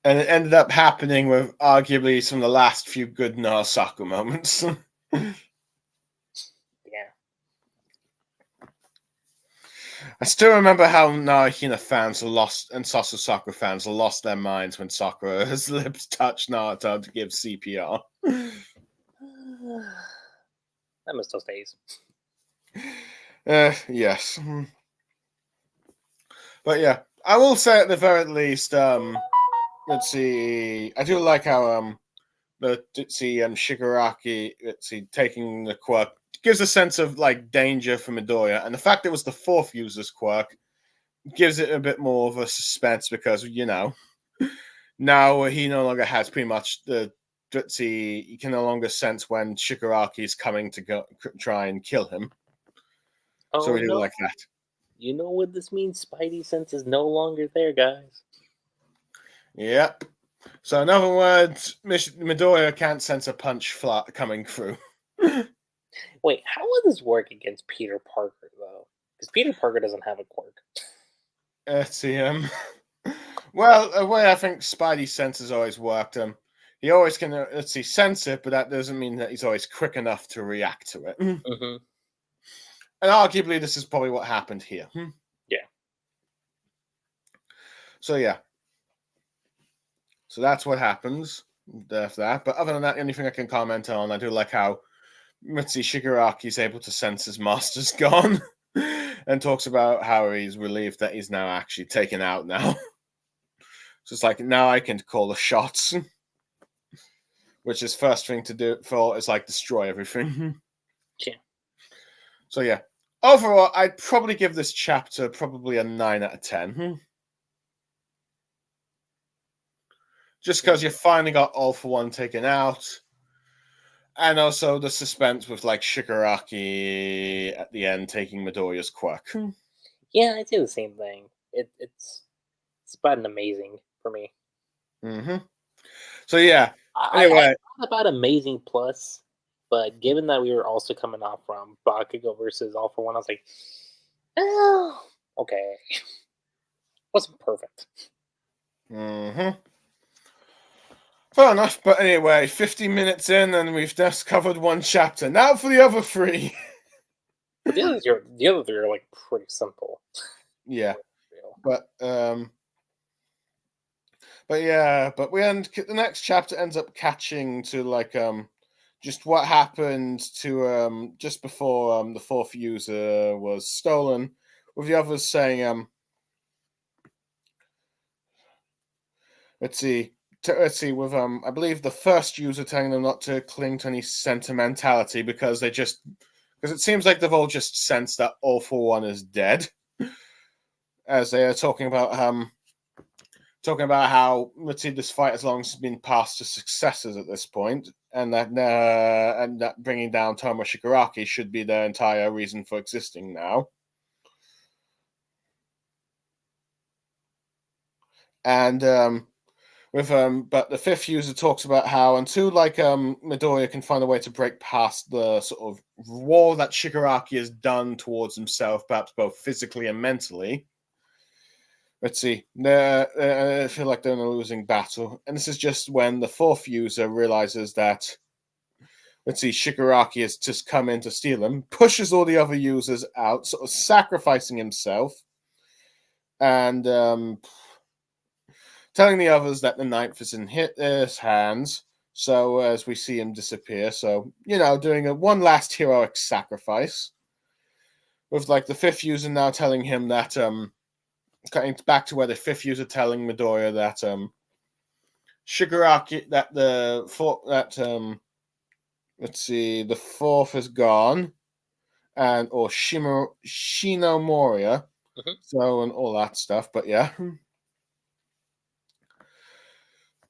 And it ended up happening with arguably some of the last few good Narusaku moments. Yeah. I still remember how Narahina fans are lost and Sasusaku fans are lost their minds when Sakura's lips touched Naruto to give CPR. I miss those days. Yes. But yeah, I will say at the very least, let's see, I do like how let's see, Shigaraki, let's see, taking the quirk gives a sense of like danger for Midoriya, and the fact it was the fourth user's quirk gives it a bit more of a suspense because now he no longer has pretty much the let's see, you can no longer sense when Shigaraki is coming to go try and kill him. Oh, So we do no. like that. You know what this means? Spidey sense is no longer there, guys. Yep. So in other words, Midoriya can't sense a punch coming through. Wait, how would this work against Peter Parker, though? Because Peter Parker doesn't have a quirk. Let's see. Well, the way I think Spidey sense has always worked, he always can, let's see, sense it, but that doesn't mean that he's always quick enough to react to it. Mm-hmm. And arguably, this is probably what happened here. Yeah. So, yeah. So that's what happens after that. But other than that, the only thing I can comment on, I do like how Mitsuki Shigaraki is able to sense his master's gone and talks about how he's relieved that he's now actually taken out now. So it's like, now I can call the shots. Which is first thing to do for is like destroy everything. Yeah. So yeah. Overall, I'd probably give this chapter probably a 9 out of 10. Just because you finally got All for One taken out. And also the suspense with like Shigaraki at the end taking Midoriya's quirk. Yeah, I do the same thing. It's It's about an amazing for me. Mm-hmm. So yeah. I Anyway, thought about Amazing Plus, but given that we were also coming off from Bakugo versus All for One, I was like, oh, okay, wasn't perfect. mm-hmm. Fair enough. But anyway, 50 minutes in, and we've just covered one chapter. Now for the other three. But the other three are like pretty simple. Yeah, Real. but yeah, but the next chapter ends up catching to like just what happened to just before the fourth user was stolen, with the others saying let's see. Let's see. With I believe the first user telling them not to cling to any sentimentality because it seems like they've all just sensed that All for One is dead, as they are talking about how, let's see, this fight as long as it's been passed to successors at this point, and that bringing down Tomo Shigaraki should be their entire reason for existing now. And but the fifth user talks about how until like Midoriya can find a way to break past the sort of wall that Shigaraki has done towards himself, perhaps both physically and mentally. Let's see. I feel like they're in a losing battle, and this is just when the fourth user realizes that, let's see, Shigaraki has just come in to steal him, pushes all the other users out, sort of sacrificing himself, and telling the others that the ninth is in his hands. So as we see him disappear, so doing one last heroic sacrifice, with like the fifth user now telling him that cutting back to where the fifth user telling Midoriya that Shigaraki let's see, the fourth is gone, or Shinomoriya, so and all that stuff. But yeah,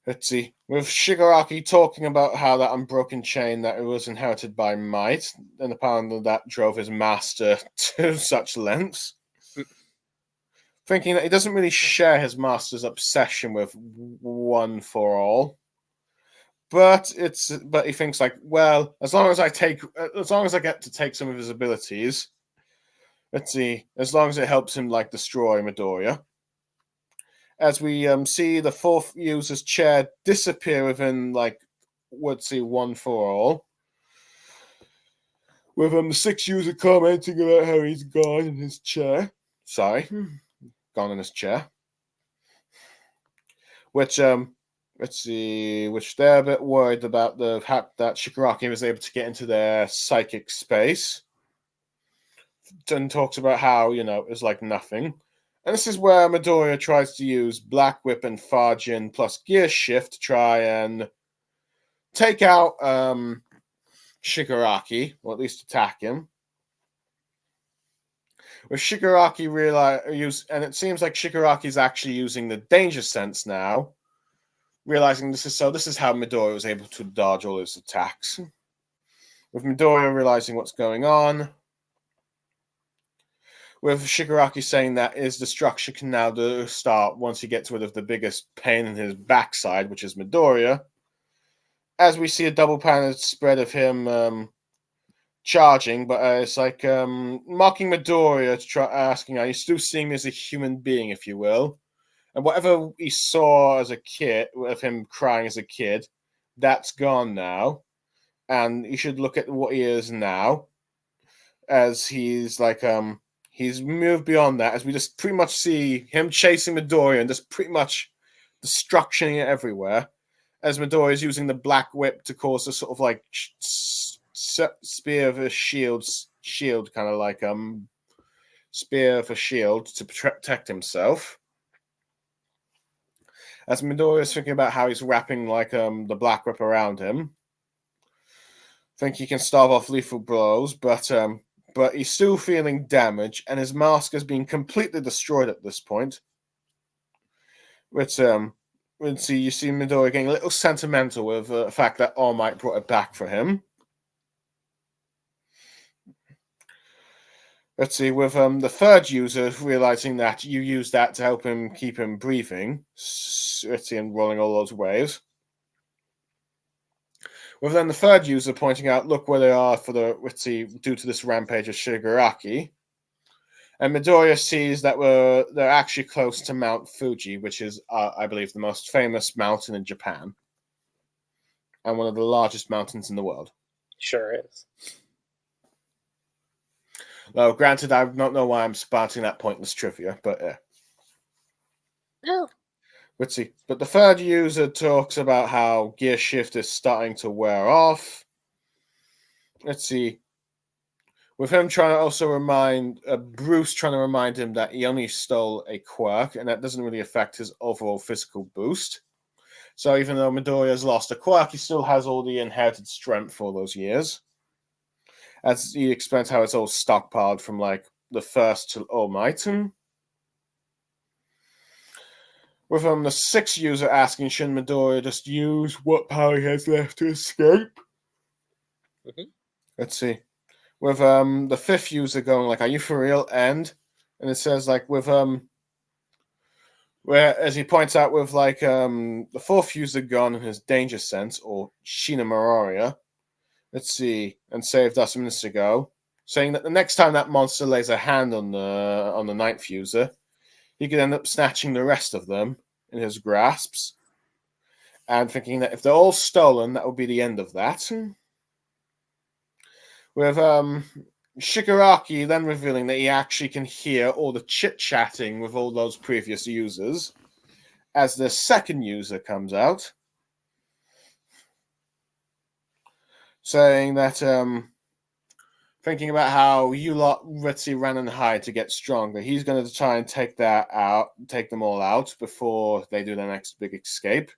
let's see, with Shigaraki talking about how that unbroken chain that it was inherited by Might, and apparently that drove his master to such lengths. Thinking that he doesn't really share his master's obsession with One for All, but he thinks like, well, as long as I get to take some of his abilities, let's see, as long as it helps him like destroy Midoriya. As we see the fourth user's chair disappear within like, let's see, One for All, with the sixth user commenting about how he's gone in his chair. Sorry, gone in his chair. Which let's see, which they're a bit worried about the fact that Shigaraki was able to get into their psychic space. And talks about how, it's like nothing. And this is where Midoriya tries to use Black Whip and Fajin plus Gear Shift to try and take out Shigaraki, or at least attack him. With Shigaraki and it seems like Shigaraki's actually using the danger sense now, realizing this is how Midoriya was able to dodge all his attacks. With Midoriya realizing what's going on, with Shigaraki saying that his destruction can now start once he gets rid of the biggest pain in his backside, which is Midoriya. As we see a double-panel spread of him charging, but it's like mocking Midoriya, asking, are you still seeing me as a human being, if you will? And whatever he saw as a kid, of him crying as a kid, that's gone now. And you should look at what he is now, as he's like he's moved beyond that, as we just pretty much see him chasing Midoriya and just pretty much destruction everywhere, as Midoriya is using the Black Whip to cause a sort of like spear of a shield, kind of like spear of a shield to protect himself. As Midoriya is thinking about how he's wrapping like the Black Whip around him, think he can stave off lethal blows, but he's still feeling damage, and his mask has been completely destroyed at this point. Which you see Midoriya getting a little sentimental with the fact that All Might brought it back for him. let's see, with the third user realizing that you use that to help him keep him breathing, let's see, and rolling all those waves. With then the third user pointing out, look where they are for the, let's see, due to this rampage of Shigaraki. And Midoriya sees that they're actually close to Mount Fuji, which is, I believe, the most famous mountain in Japan. And one of the largest mountains in the world. Sure is. Though, granted, I don't know why I'm spouting that pointless trivia, but yeah. No. Let's see. But the third user talks about how Gear Shift is starting to wear off. Let's see. With him trying to also remind Bruce trying to remind him that he only stole a quirk, and that doesn't really affect his overall physical boost. So even though Midoriya has lost a quirk, he still has all the inherited strength for those years. As he explains how it's all stockpiled from like the first to All Might. With the sixth user asking Shin Midoriya just use what power he has left to escape. Mm-hmm. Let's see. With the fifth user going like, "Are you for real?" And it says like with where as he points out with like the fourth user gone in his danger sense or Shinamoriya. Let's see, and saved us minutes ago, saying that the next time that monster lays a hand on the ninth user, he could end up snatching the rest of them in his grasps, and thinking that if they're all stolen, that will be the end of that. With Shigaraki then revealing that he actually can hear all the chit-chatting with all those previous users, as the second user comes out, saying that thinking about how you lot Ritzy ran and hide to get stronger. He's going to try and take them all out before they do their next big escape.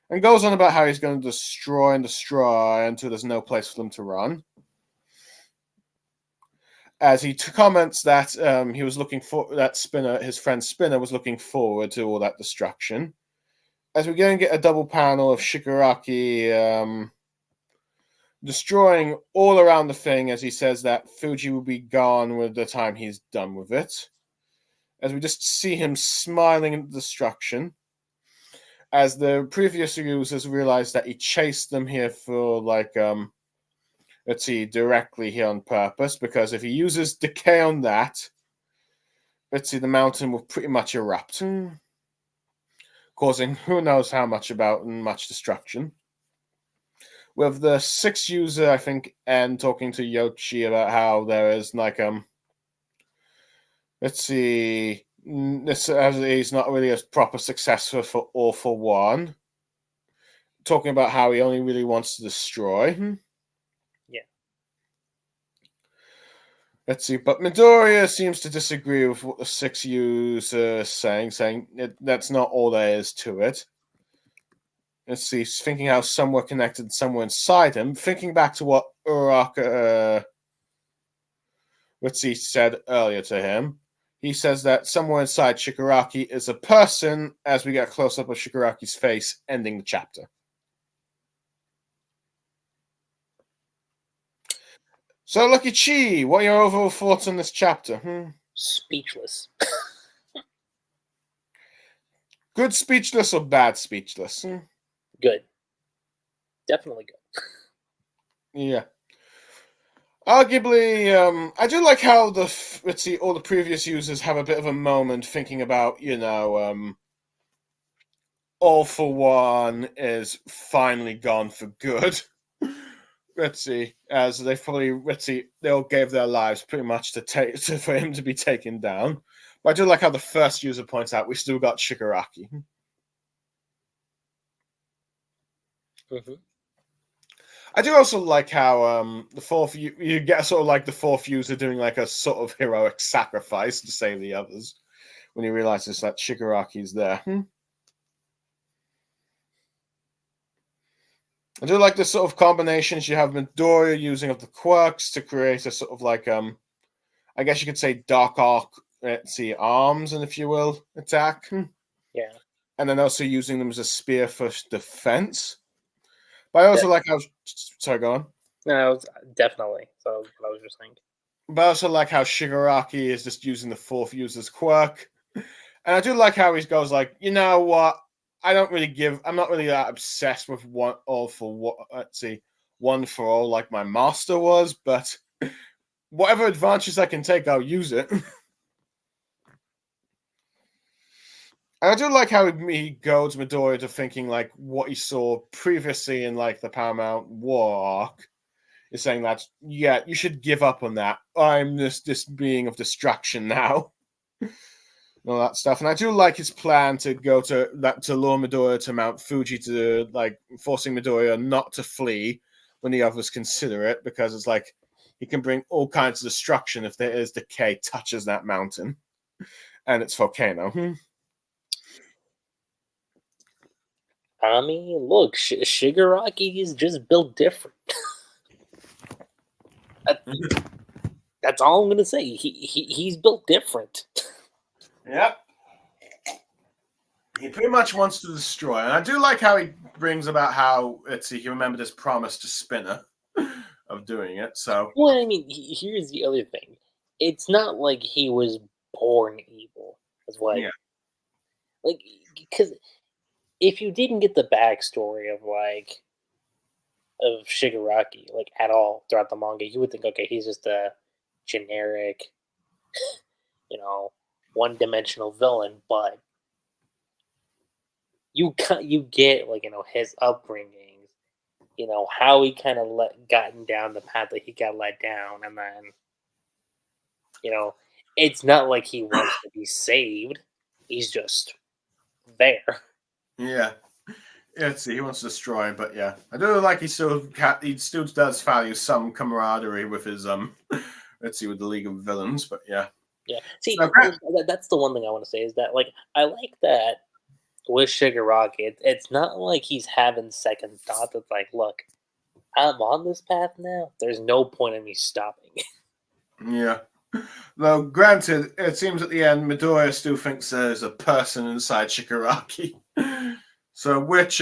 And goes on about how he's going to destroy until there's no place for them to run. As he comments that he was looking for that Spinner, his friend Spinner was looking forward to all that destruction. As we're going to get a double panel of Shigaraki destroying all around the thing, as he says that Fuji will be gone with the time he's done with it. As we just see him smiling at the destruction. As the previous users realize that he chased them here for like let's see, directly here on purpose, because if he uses decay on that, let's see, the mountain will pretty much erupt, causing who knows how much destruction. With the sixth user, I think, and talking to Yoshi about how there is like let's see, this as he's not really a proper successor for All for One. Talking about how he only really wants to destroy. Yeah. Let's see, but Midoriya seems to disagree with what the sixth user is saying that's not all there is to it. Let's see, thinking how some were connected, some were inside him. Thinking back to what Uraraka, let's see, said earlier to him. He says that somewhere inside Shigaraki is a person, as we get a close-up of Shigaraki's face, ending the chapter. So, Lucky Chi, what are your overall thoughts on this chapter? Speechless. Good speechless or bad speechless? Good. Definitely good. Yeah. Arguably, I do like how all the previous users have a bit of a moment thinking about, All for One is finally gone for good. Let's see, as they've probably, they all gave their lives pretty much for him to be taken down. But I do like how the first user points out we still got Shigaraki. Mm-hmm. I do also like how the fourth you get sort of like the fourth user doing like a sort of heroic sacrifice to save the others when he realizes that Shigaraki's there. I do like the sort of combinations you have Midoriya using of the quirks to create a sort of like I guess you could say Dark Arc, let's see, arms and if you will attack. Yeah. And then also using them as a spear for defense. But I also like how. Sorry, go on. No, definitely. So what I was just saying. But I also like how Shigaraki is just using the fourth user's quirk. And I do like how he goes like, you know what? I'm not really that obsessed with one for all like my master was, but whatever advantages I can take, I'll use it. And I do like how he goads Midoriya to thinking like what he saw previously in like the Paramount War arc. Is saying that, yeah, you should give up on that. I'm this being of distraction now. All that stuff. And I do like his plan to go to lure Midoriya to Mount Fuji, to like forcing Midoriya not to flee when the others consider it, because it's like he can bring all kinds of destruction if there is decay touches that mountain and its volcano. I mean, look, Shigaraki is just built different. That's all I'm gonna say. He's built different. Yep. He pretty much wants to destroy, and I do like how he brings about how he remembered his promise to Spinner of doing it. So, well, I mean, here's the other thing. It's not like he was born evil. As well. Yeah. Like, because if you didn't get the backstory of Shigaraki like at all throughout the manga, you would think, okay, he's just a generic, one-dimensional villain. But you get his upbringing, how he kind of gotten down the path that he got let down, and then it's not like he wants to be saved. He's just there. Yeah. He wants to destroy, but yeah, I do like he still does value some camaraderie with his with the League of Villains, but yeah. Yeah. See, that's the one thing I want to say is that I like that with Shigaraki. It's not like he's having second thoughts. It's like, look, I'm on this path now. There's no point in me stopping. Yeah. Though, granted, it seems at the end Midoriya still thinks there's a person inside Shigaraki. So, which,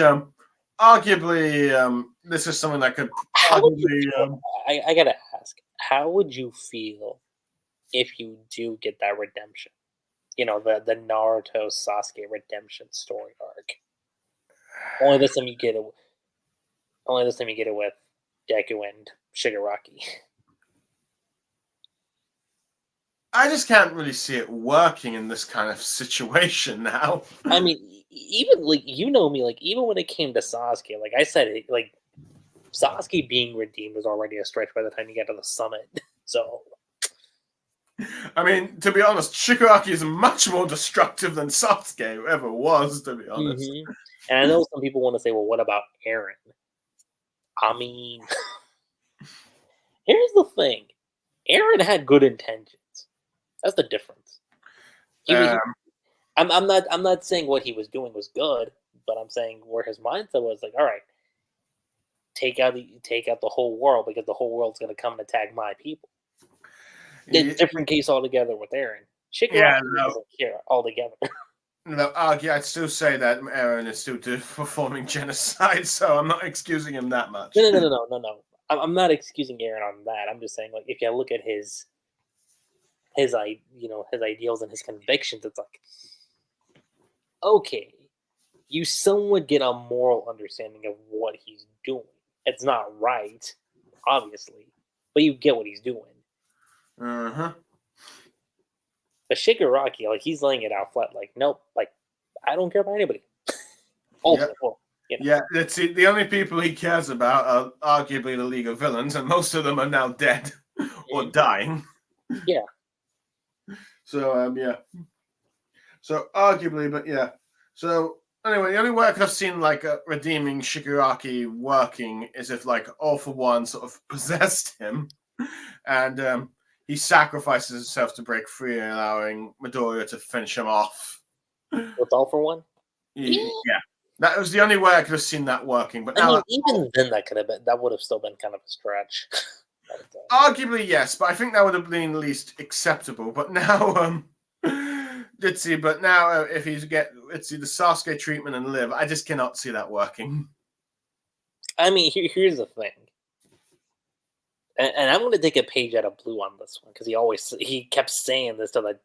arguably, this is something that could arguably... I gotta ask, how would you feel if you do get that redemption? The Naruto Sasuke redemption story arc. Only this time you get it with Deku and Shigaraki. I just can't really see it working in this kind of situation now. I mean, even me, even when it came to Sasuke, I said, Sasuke being redeemed was already a stretch by the time you get to the summit. So, I mean, to be honest, Shigaraki is much more destructive than Sasuke ever was, to be honest. Mm-hmm. And I know some people want to say, well, what about Eren? I mean, here's the thing. Eren had good intentions. That's the difference. I'm not saying what he was doing was good, but I'm saying where his mindset was all right, take out the whole world because the whole world's going to come and attack my people. Different case altogether with Eren. Shigaraki doesn't care altogether. No, I'd still say that Eren is still performing genocide, so I'm not excusing him that much. No. I'm not excusing Eren on that. I'm just saying, if you look at his ideals and his convictions, it's okay, you somewhat get a moral understanding of what he's doing. It's not right, obviously, but you get what he's doing. Uh-huh. But Shigaraki, he's laying it out flat, nope, I don't care about anybody. Yeah, let's see. The only people he cares about are arguably the League of Villains, and most of them are now dead or dying. Yeah. So, yeah. So, arguably, but yeah. So, anyway, the only way I could have seen, redeeming Shigaraki working is if, All For One sort of possessed him, and he sacrifices himself to break free, allowing Midoriya to finish him off. With All For One? Yeah. That was the only way I could have seen that working. But now even then, that would have still been kind of a stretch. Arguably, yes, but I think that would have been at least acceptable. But now, let's see. But now, if he's the Sasuke treatment and live, I just cannot see that working. I mean, here's the thing. and I'm going to take a page out of Blue on this one because he kept saying this to the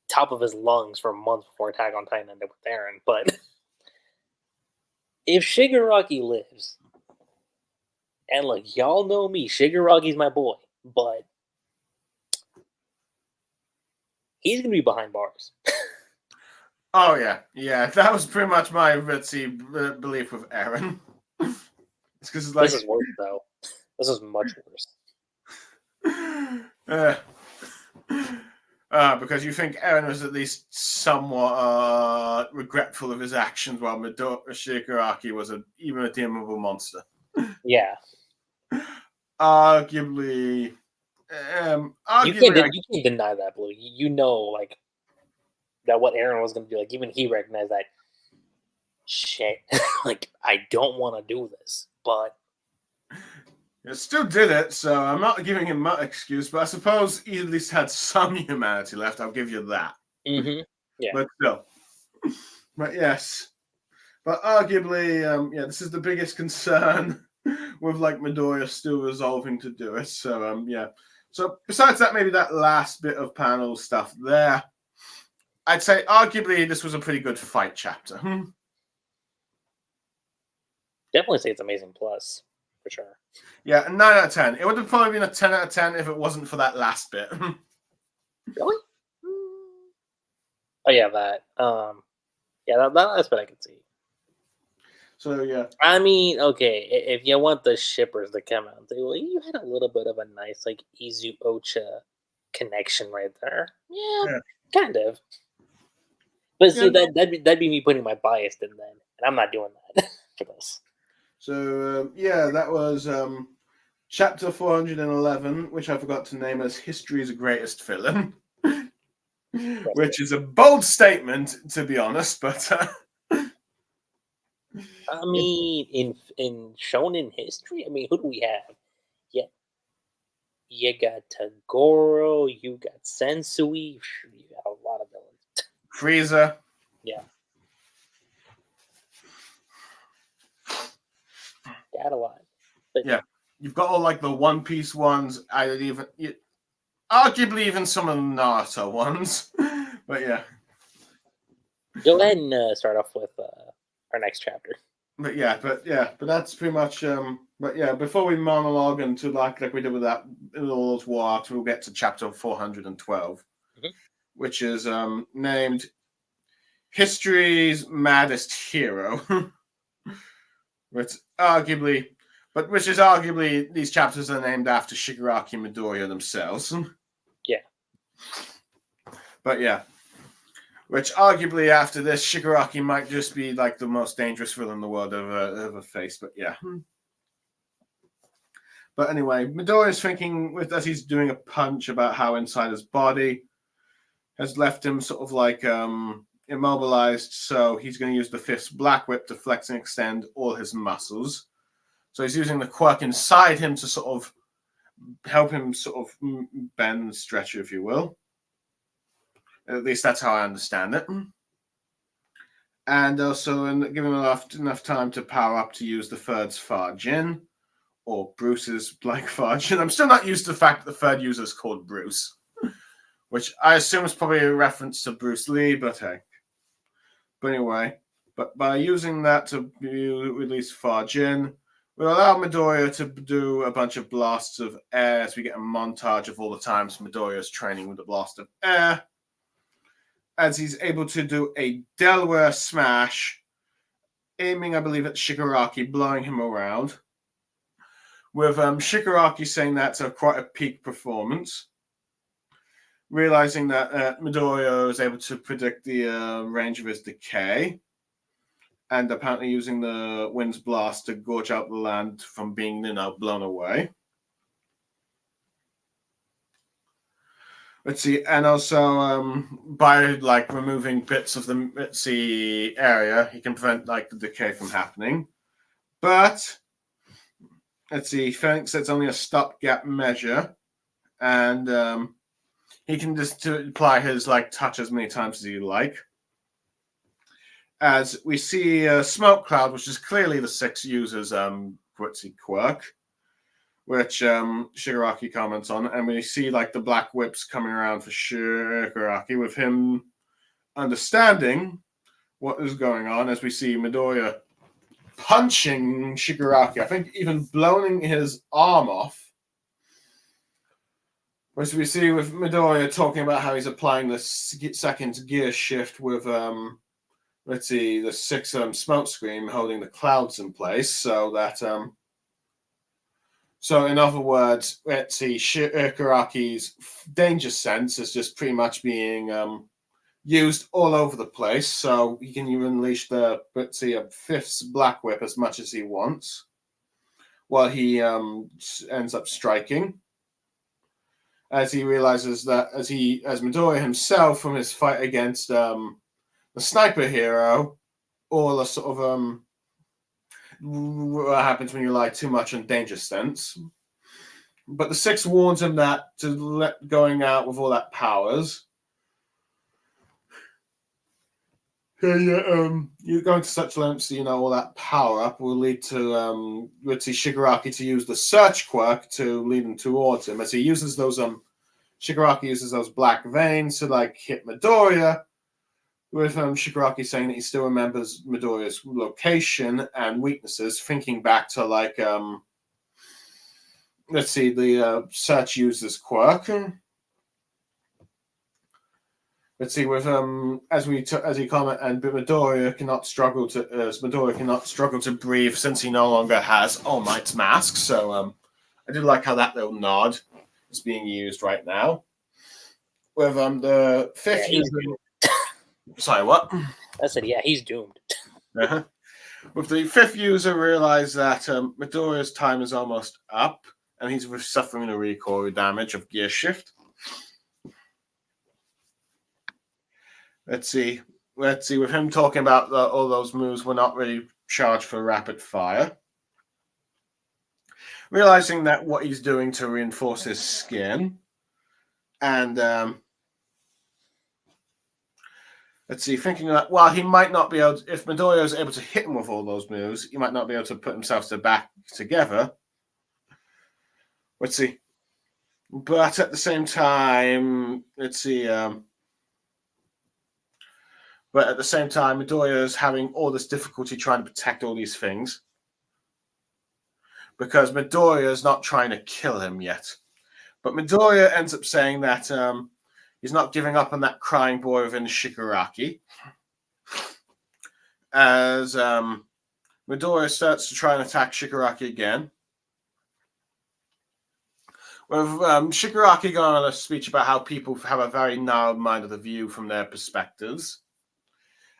top of his lungs for months before Attack on Titan ended with Eren. But if Shigaraki lives, and look, y'all know me, Shigaraki's my boy, but he's going to be behind bars. Oh yeah. That was pretty much my ritzy belief with Eren. It's because it's like This is worse though. This is much worse. Because you think Eren was at least somewhat regretful of his actions, while Shigaraki was even a deemable monster. Yeah. Arguably, You can't deny that, Blue. You know, like, that what Eren was going to do. Like, even he recognized that, shit, like, I don't want to do this, but he still did it, so I'm not giving him much excuse, but I suppose he at least had some humanity left. I'll give you that. Mm-hmm. Yeah. But still. But yes. But arguably, this is the biggest concern with like Midoriya still resolving to do it. So yeah. So besides that, maybe that last bit of panel stuff there, I'd say arguably this was a pretty good fight chapter. Definitely say it's amazing plus, for sure. Yeah, a 9 out of 10. It would have probably been a 10 out of 10 if it wasn't for that last bit. Really? Oh yeah, that. Yeah, that's what I could see. So yeah. I mean, okay, if you want the shippers to come out and say, well, you had a little bit of a nice like Izu Ocha connection right there. Yeah, kind of. But see, that'd be me putting my bias in then, and I'm not doing that for this. So yeah, that was chapter 411, which I forgot to name as History's Greatest Villain, which is a bold statement, to be honest, but I mean, in shonen history, I mean, who do we have? Yeah, you got Tagoro, you got Sensui, you got a lot of villains. Frieza. Yeah. Got a lot. But yeah. You've got all like the One Piece ones, arguably even some of the Naruto ones. But yeah. Go ahead and start off with our next chapter. But that's pretty much but yeah, before we monologue into like we did with that in all those war arcs, we'll get to chapter 412, which is named History's Maddest Hero. which is arguably these chapters are named after Shigaraki and Midoriya themselves. Yeah. But yeah. Which arguably after this, Shigaraki might just be like the most dangerous villain in the world ever faced. But yeah. But anyway, Midoriya's thinking as he's doing a punch about how inside his body has left him sort of like immobilized. So he's going to use the fifth Black Whip to flex and extend all his muscles. So he's using the quirk inside him to sort of help him sort of bend, stretch, if you will. At least that's how I understand it. And also give him enough time to power up to use the third's Far-Jin, or Bruce's Black Far-Jin. I'm still not used to the fact that the third user is called Bruce, which I assume is probably a reference to Bruce Lee, but hey. But anyway, but by using that to release Far-Jin, we'll allow Midoriya to do a bunch of blasts of air as we get a montage of all the times Midoriya is training with the blast of air. As he's able to do a Delaware smash, aiming, I believe, at Shigaraki, blowing him around. With Shigaraki saying that's quite a peak performance. Realizing that Midoriya is able to predict the range of his decay. And apparently using the wind's blast to gorge out the land from being, blown away. Let's see, and also by like removing bits of the Mitzi area, he can prevent like the decay from happening. But let's see, he thinks it's only a stopgap measure, and he can just apply his like touch as many times as he like. As we see a smoke cloud, which is clearly the 6 users' Quitzy quirk, which Shigaraki comments on, and we see like the black whips coming around for Shigaraki, with him understanding what is going on, as we see Midoriya punching Shigaraki, I think even blowing his arm off. Which we see with Midoriya talking about how he's applying the second gear shift with, let's see, the 6 smoke screen holding the clouds in place, so that, so in other words, let's see, Shigaraki's danger sense is just pretty much being used all over the place, so he can unleash the, let's see, a 5th black whip as much as he wants, while he ends up striking. As he realizes that, as Midoriya himself from his fight against the sniper hero, all the sort of what happens when you rely too much on danger sense. But the 6 warns him that to let going out with all that powers. You're going to such lengths, all that power up will lead to let's see, Shigaraki to use the search quirk to lead him towards him. As he uses those Shigaraki uses those black veins to like hit Midoriya, with Shigaraki saying that he still remembers Midoriya's location and weaknesses, thinking back to like let's see, the search uses quirk. Let's see, with as he comment, and Midoriya cannot struggle to breathe since he no longer has All Might's mask. So I do like how that little nod is being used right now. With the 5th user. Sorry, what? I said, yeah, he's doomed. Uh-huh. With the 5th user realize that Midoriya's time is almost up, and he's suffering the recoil damage of gear shift. Let's see, with him talking about all those moves were not really charged for rapid fire. Realizing that what he's doing to reinforce his skin. And let's see, thinking that, well, he might not be able to, if Midoriya is able to hit him with all those moves, he might not be able to put himself back together. Let's see. But at the same time, let's see, but at the same time, Midoriya is having all this difficulty trying to protect all these things. Because Midoriya is not trying to kill him yet. But Midoriya ends up saying that he's not giving up on that crying boy within Shigaraki. As Midoriya starts to try and attack Shigaraki again. With Shigaraki going on a speech about how people have a very narrow-minded view from their perspectives.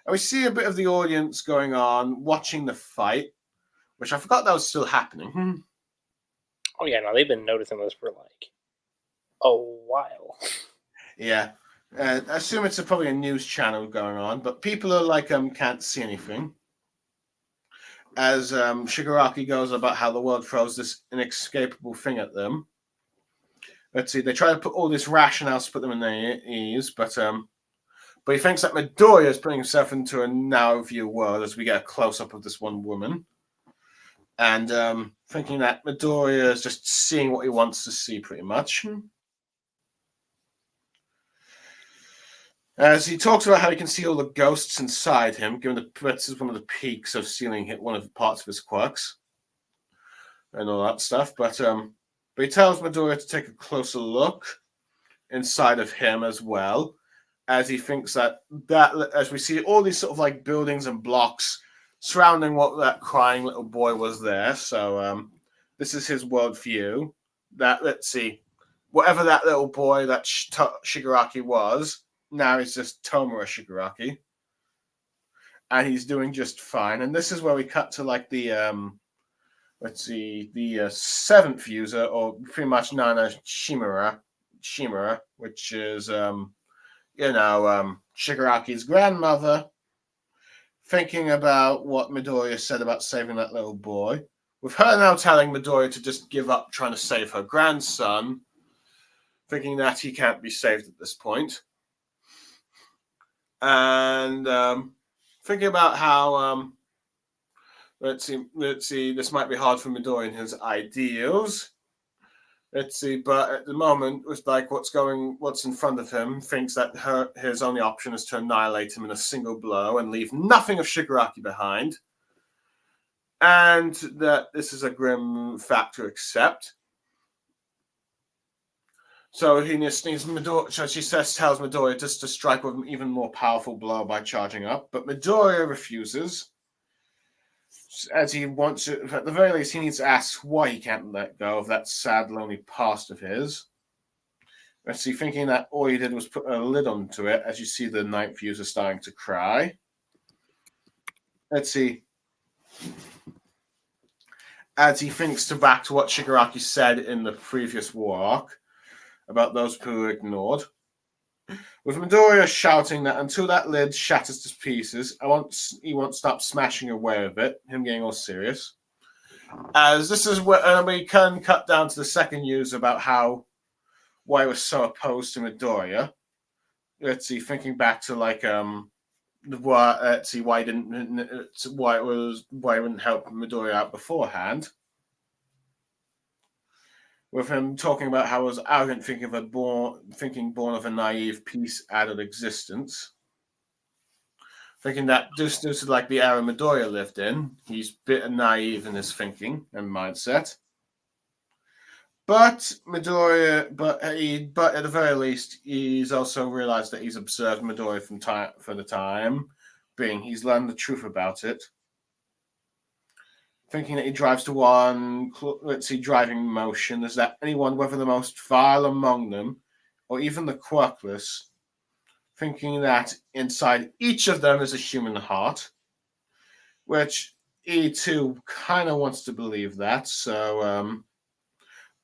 And we see a bit of the audience going on, watching the fight, which I forgot that was still happening. Oh, yeah, no, they've been noticing this for like a while. Yeah. I assume it's probably a news channel going on, but people are like, can't see anything. As Shigaraki goes about how the world throws this inescapable thing at them. Let's see, they try to put all this rationale to put them in their ease, but he thinks that Midoriya is putting himself into a narrow view world as we get a close-up of this one woman. And thinking that Midoriya is just seeing what he wants to see, pretty much. As he talks about how he can see all the ghosts inside him, given this is one of the peaks of sealing hit one of the parts of his quirks. And all that stuff. But he tells Midoriya to take a closer look inside of him as well. As he thinks that as we see all these sort of like buildings and blocks surrounding what that crying little boy was there. So this is his worldview. That, let's see, whatever that little boy that Shigaraki was, now he's just Tomura Shigaraki. And he's doing just fine. And this is where we cut to like the, let's see, the 7th user, or pretty much Nana Shimura, which is, Shigaraki's grandmother, thinking about what Midoriya said about saving that little boy, with her now telling Midoriya to just give up trying to save her grandson, thinking that he can't be saved at this point. And thinking about how, let's see, this might be hard for Midoriya and his ideals, Let's see, but at the moment, it's like what's in front of him thinks that his only option is to annihilate him in a single blow and leave nothing of Shigaraki behind. And that this is a grim fact to accept. So he needs Midoriya. So she tells Midoriya just to strike with an even more powerful blow by charging up, but Midoriya refuses, as he wants to. At the very least, he needs to ask why he can't let go of that sad, lonely past of his. Let's see, thinking that all he did was put a lid onto it, as you see the ninth user starting to cry. Let's see. As he thinks back to what Shigaraki said in the previous war arc about those who were ignored, with Midoriya shouting that until that lid shatters to pieces, he won't stop smashing away with it, him getting all serious. As this is where we can cut down to the second user about why he was so opposed to Midoriya. Let's see, thinking back to why it wouldn't help Midoriya out beforehand. With him talking about how it was arrogant thinking born of a naive peace-addled existence. Thinking that this is like the era Midoriya lived in. He's a bit naive in his thinking and mindset. But Midoriya, but at the very least, he's also realized that he's observed Midoriya for the time being. He's learned the truth about it. Thinking that he drives to one, driving motion is that anyone, whether the most vile among them, or even the quirkless, thinking that inside each of them is a human heart, which he too kind of wants to believe that. So,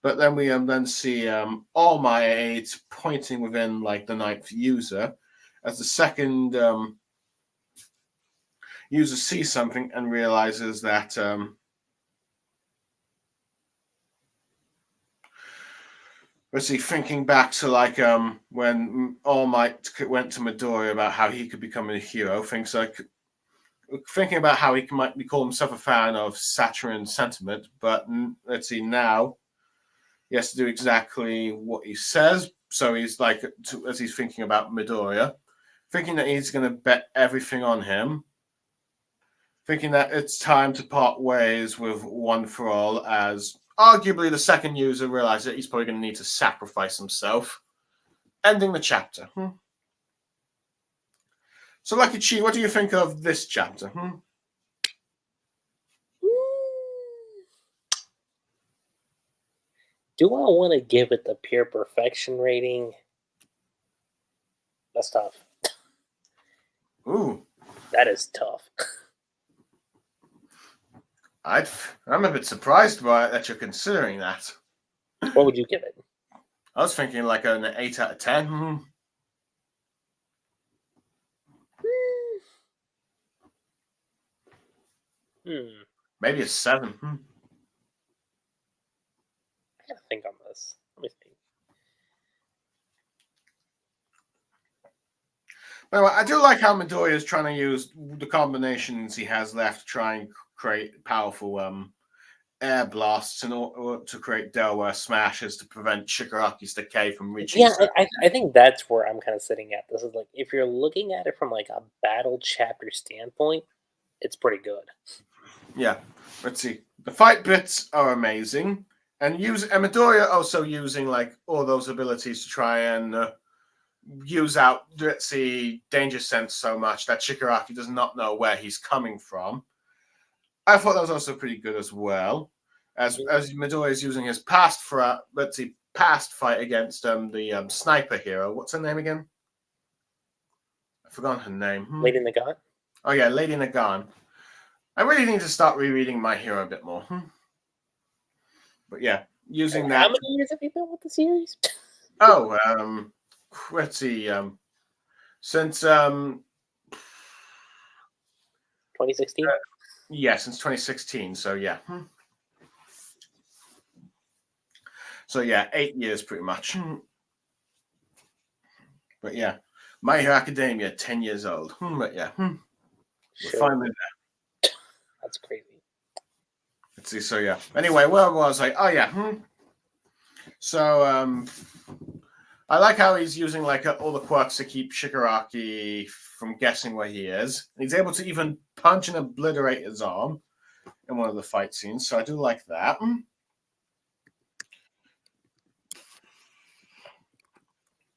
but then we then see All Might pointing within like the ninth user, as the second user sees something and realizes that let's see, thinking back to like when All Might went to Midoriya about how he could become a hero, thinking about how he might call himself a fan of Saturn sentiment, but let's see, now he has to do exactly what he says. So he's like, as he's thinking about Midoriya, thinking that he's going to bet everything on him, thinking that it's time to part ways with One for All, as arguably the second user realizes that he's probably going to need to sacrifice himself, ending the chapter. So, Lucky Chi, what do you think of this chapter? Do I want to give it the pure perfection rating? That's tough. Ooh. That is tough. I'm a bit surprised by it that you're considering that. What would you give it? I was thinking like an 8 out of 10. Maybe a 7. I gotta think on this. Let me think. Anyway, I do like how Midoriya is trying to use the combinations he has left to try and create powerful air blasts in order to create Delaware smashes to prevent Shigaraki's decay from reaching. Yeah, I think that's where I'm kind of sitting at. This is like, if you're looking at it from like a battle chapter standpoint, it's pretty good. Yeah, let's see. The fight bits are amazing, and Midoriya also using like all those abilities to try and use out, let's see, danger sense so much that Shigaraki does not know where he's coming from. I thought that was also pretty good as well, as Midoriya is using his past fight against the sniper hero. What's her name again? I've forgotten her name. Lady Nagant? Oh yeah, Lady Nagant. I really need to start rereading My Hero a bit more. But yeah, using that. How many years have you been with the series? Oh, let's see. Since 2016? Yeah, since 2016. So yeah. So yeah, 8 years pretty much. But yeah, My Hero Academia, 10 years old. But yeah, we're finally there. That's crazy. Let's see. So yeah. Anyway, where was I? Oh yeah. So I like how he's using like all the quirks to keep Shigaraki from guessing where he is. He's able to even punch and obliterate his arm in one of the fight scenes, so I do like that.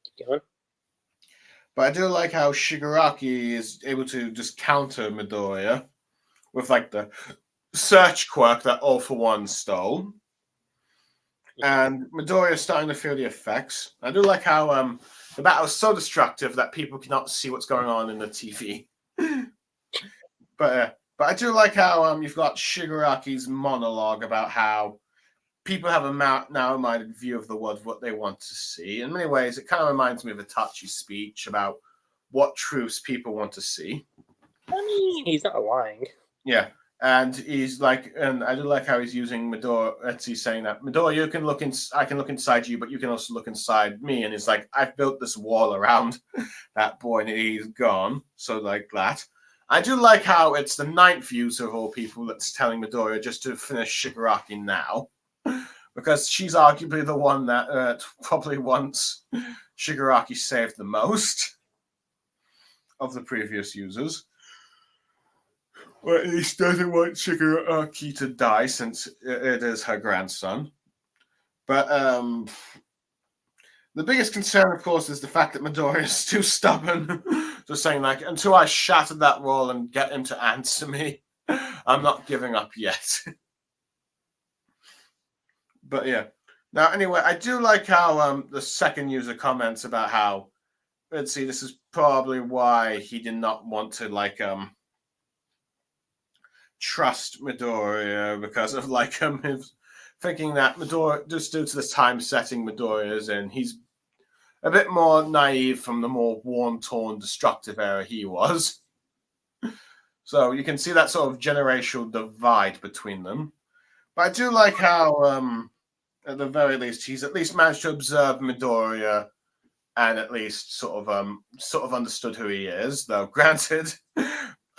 Keep going. But I do like how Shigaraki is able to just counter Midoriya with like the search quirk that All for One stole. And Midoriya is starting to feel the effects. I do like how the battle is so destructive that people cannot see what's going on in the TV. But I do like how you've got Shigaraki's monologue about how people have a narrow-minded view of the world, what they want to see. In many ways, it kind of reminds me of Itachi's speech about what truths people want to see. I mean, he's not lying. Yeah, and he's like, and I do like how he's using Midoriya. He's saying that Midoriya, you can look in, I can look inside you, but you can also look inside me. And he's like, I've built this wall around that boy, and he's gone. So like that. I do like how it's the ninth user of all people that's telling Midoriya just to finish Shigaraki now. Because she's arguably the one that probably wants Shigaraki saved the most of the previous users. Or at least doesn't want Shigaraki to die since it is her grandson. But the biggest concern, of course, is the fact that Midoriya is too stubborn. Just saying, like, until I shatter that wall and get him to answer me, I'm not giving up yet. But yeah. Now, anyway, I do like how the second user comments about how, let's see, this is probably why he did not want to, like, trust Midoriya because of, like, thinking that Midoriya, just due to the time setting Midoriya is in, he's a bit more naive from the more worn-torn, destructive era he was. So you can see that sort of generational divide between them. But I do like how, at the very least, he's at least managed to observe Midoriya and at least sort of understood who he is. Though, granted,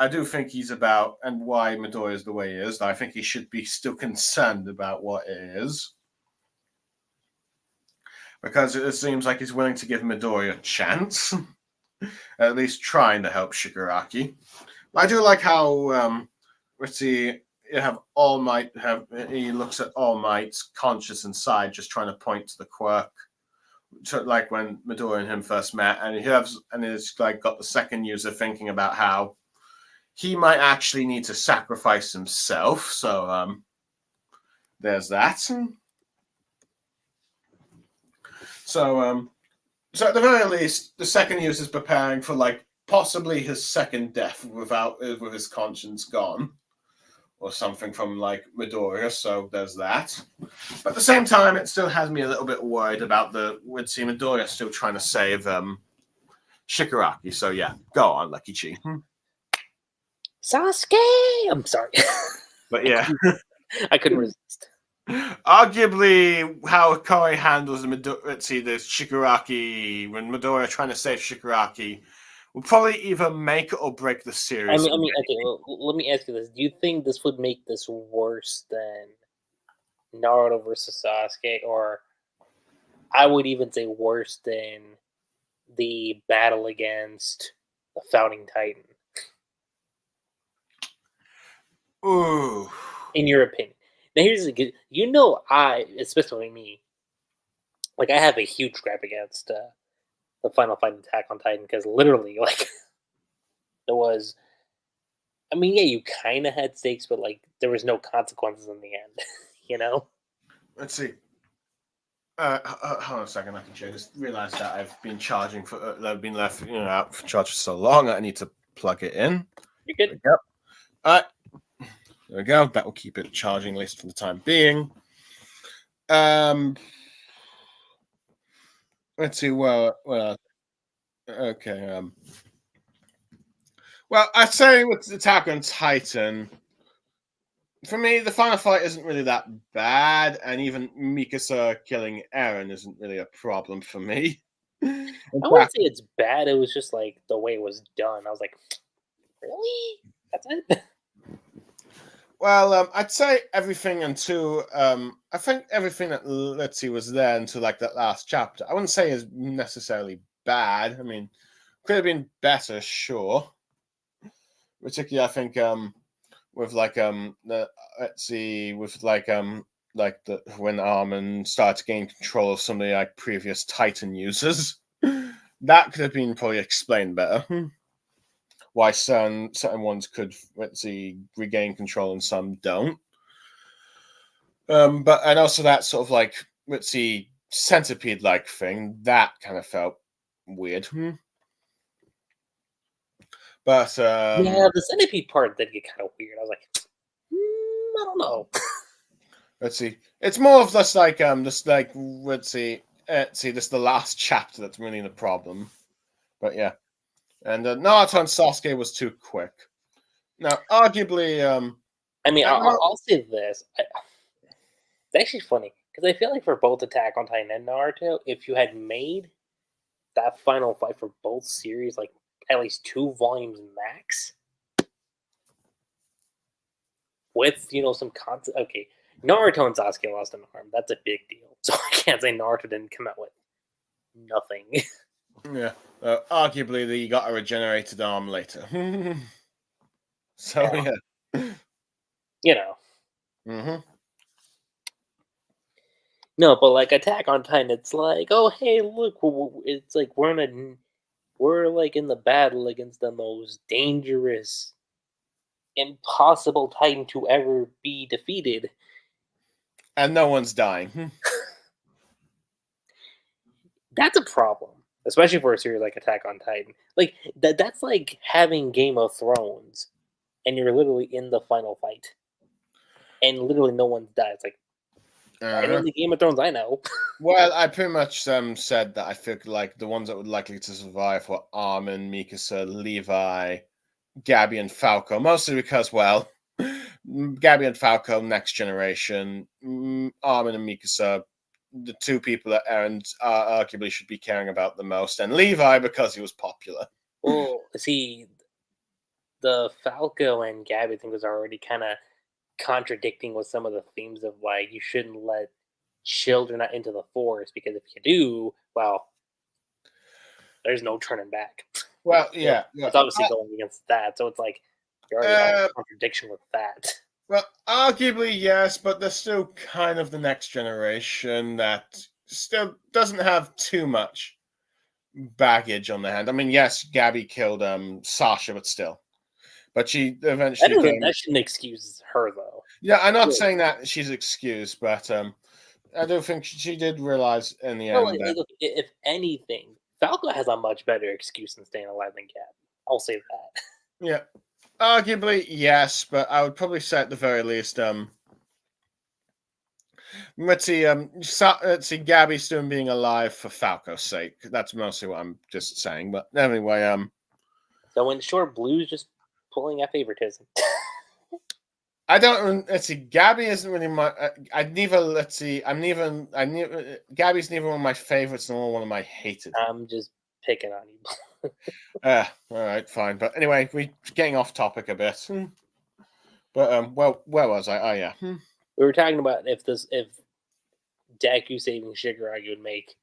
I do think he's about and why Midoriya is the way he is. I think he should be still concerned about what it is. Because it seems like he's willing to give Midoriya a chance. At least trying to help Shigaraki. I do like how, let's see, you have All Might, he looks at All Might's conscious inside, just trying to point to the quirk. So, like when Midoriya and him first met, and it's like got the second user thinking about how he might actually need to sacrifice himself. So, there's that. So at the very least, the second user is preparing for like possibly his second death with his conscience gone, or something from like Midoriya. So there's that. But at the same time, it still has me a little bit worried about we'd see Midoriya still trying to save Shigaraki. So yeah, go on, Lucky Chi. Sasuke! I'm sorry. But yeah. I couldn't resist. Arguably, how Koei handles the Shigaraki when Midoriya trying to save Shigaraki will probably either make or break the series. I mean, okay. Well, let me ask you this: do you think this would make this worse than Naruto versus Sasuke, or I would even say worse than the battle against the Founding Titan? Ooh. In your opinion. Now here's the good. Especially me, like I have a huge gripe against the final fight in Attack on Titan because literally, like, there was. I mean, yeah, you kind of had stakes, but like there was no consequences in the end. You know. Let's see. Hold on a second. I just realized that I've been charging for. I've been left, out for charge for so long. I need to plug it in. You're good. Yep. All right. There we go. That will keep it charging, at least for the time being. Let's see. Well, okay. Well, I'd say with Attack on Titan, for me, the final fight isn't really that bad, and even Mikasa killing Eren isn't really a problem for me. I wouldn't say it's bad. It was just like the way it was done. I was like, really? That's it? Well, I'd say everything until I think everything that let's see was there until like that last chapter. I wouldn't say is necessarily bad. I mean, could have been better, sure. Particularly, I think with like the let's see with like the when Armin started to gain control of some of the like previous Titan users, that could have been probably explained better. Why certain ones could let's see regain control and some don't. But and also that sort of like let's see centipede like thing that kind of felt weird. But Yeah, the centipede part did get kind of weird. I was like, I don't know. let's see. It's more of just like let's see this is the last chapter that's really the problem. But yeah. And Naruto and Sasuke was too quick. Now, arguably, I mean, I don't know. I'll say this. It's actually funny because I feel like for both Attack on Titan and Naruto, if you had made that final fight for both series like at least 2 volumes max, with some content. Okay, Naruto and Sasuke lost an arm. That's a big deal. So I can't say Naruto didn't come out with nothing. Yeah, arguably they got a regenerated arm later. So yeah. you know. Mm-hmm. No, but like Attack on Titan, it's like, oh hey, look, it's like we're like in the battle against the most dangerous, impossible Titan to ever be defeated. And no one's dying. That's a problem, especially for a series like Attack on Titan. Like that's like having Game of Thrones, and you're literally in the final fight, and literally no one dies. It's like finally Game of Thrones I know. Well, I pretty much said that I feel like the ones that would likely to survive were Armin, Mikasa, Levi, Gabby, and Falco. Mostly because, well, Gabby and Falco, next generation. Armin and Mikasa, the two people that Eren arguably should be caring about the most, and Levi because he was popular. Well, see, the Falco and Gabby thing was already kind of contradicting with some of the themes of like you shouldn't let children out into the forest because if you do, well, there's no turning back. Well, yeah, it's obviously going against that, so it's like you're already having a contradiction with that. Well, arguably yes, but they're still kind of the next generation that still doesn't have too much baggage on their hand. I mean, yes, Gabby killed Sasha, but still. But she eventually that shouldn't excuse her though. Yeah, I'm not saying that she's excused, but I do think she did realize in the end that look, if anything, Falco has a much better excuse than staying alive than Gabby. I'll say that. Yeah. Arguably, yes, but I would probably say at the very least, let's see, Gabby still being alive for Falco's sake. That's mostly what I'm just saying. But anyway, so in short, Blue's just pulling a favoritism. I don't. Let's see. Gabby isn't really my. Gabby's neither one of my favorites nor one of my hated. I'm just picking on you. All right, fine. But anyway, we're getting off topic a bit. But well, where was I? Oh yeah. We were talking about if Deku saving Shigaraki would make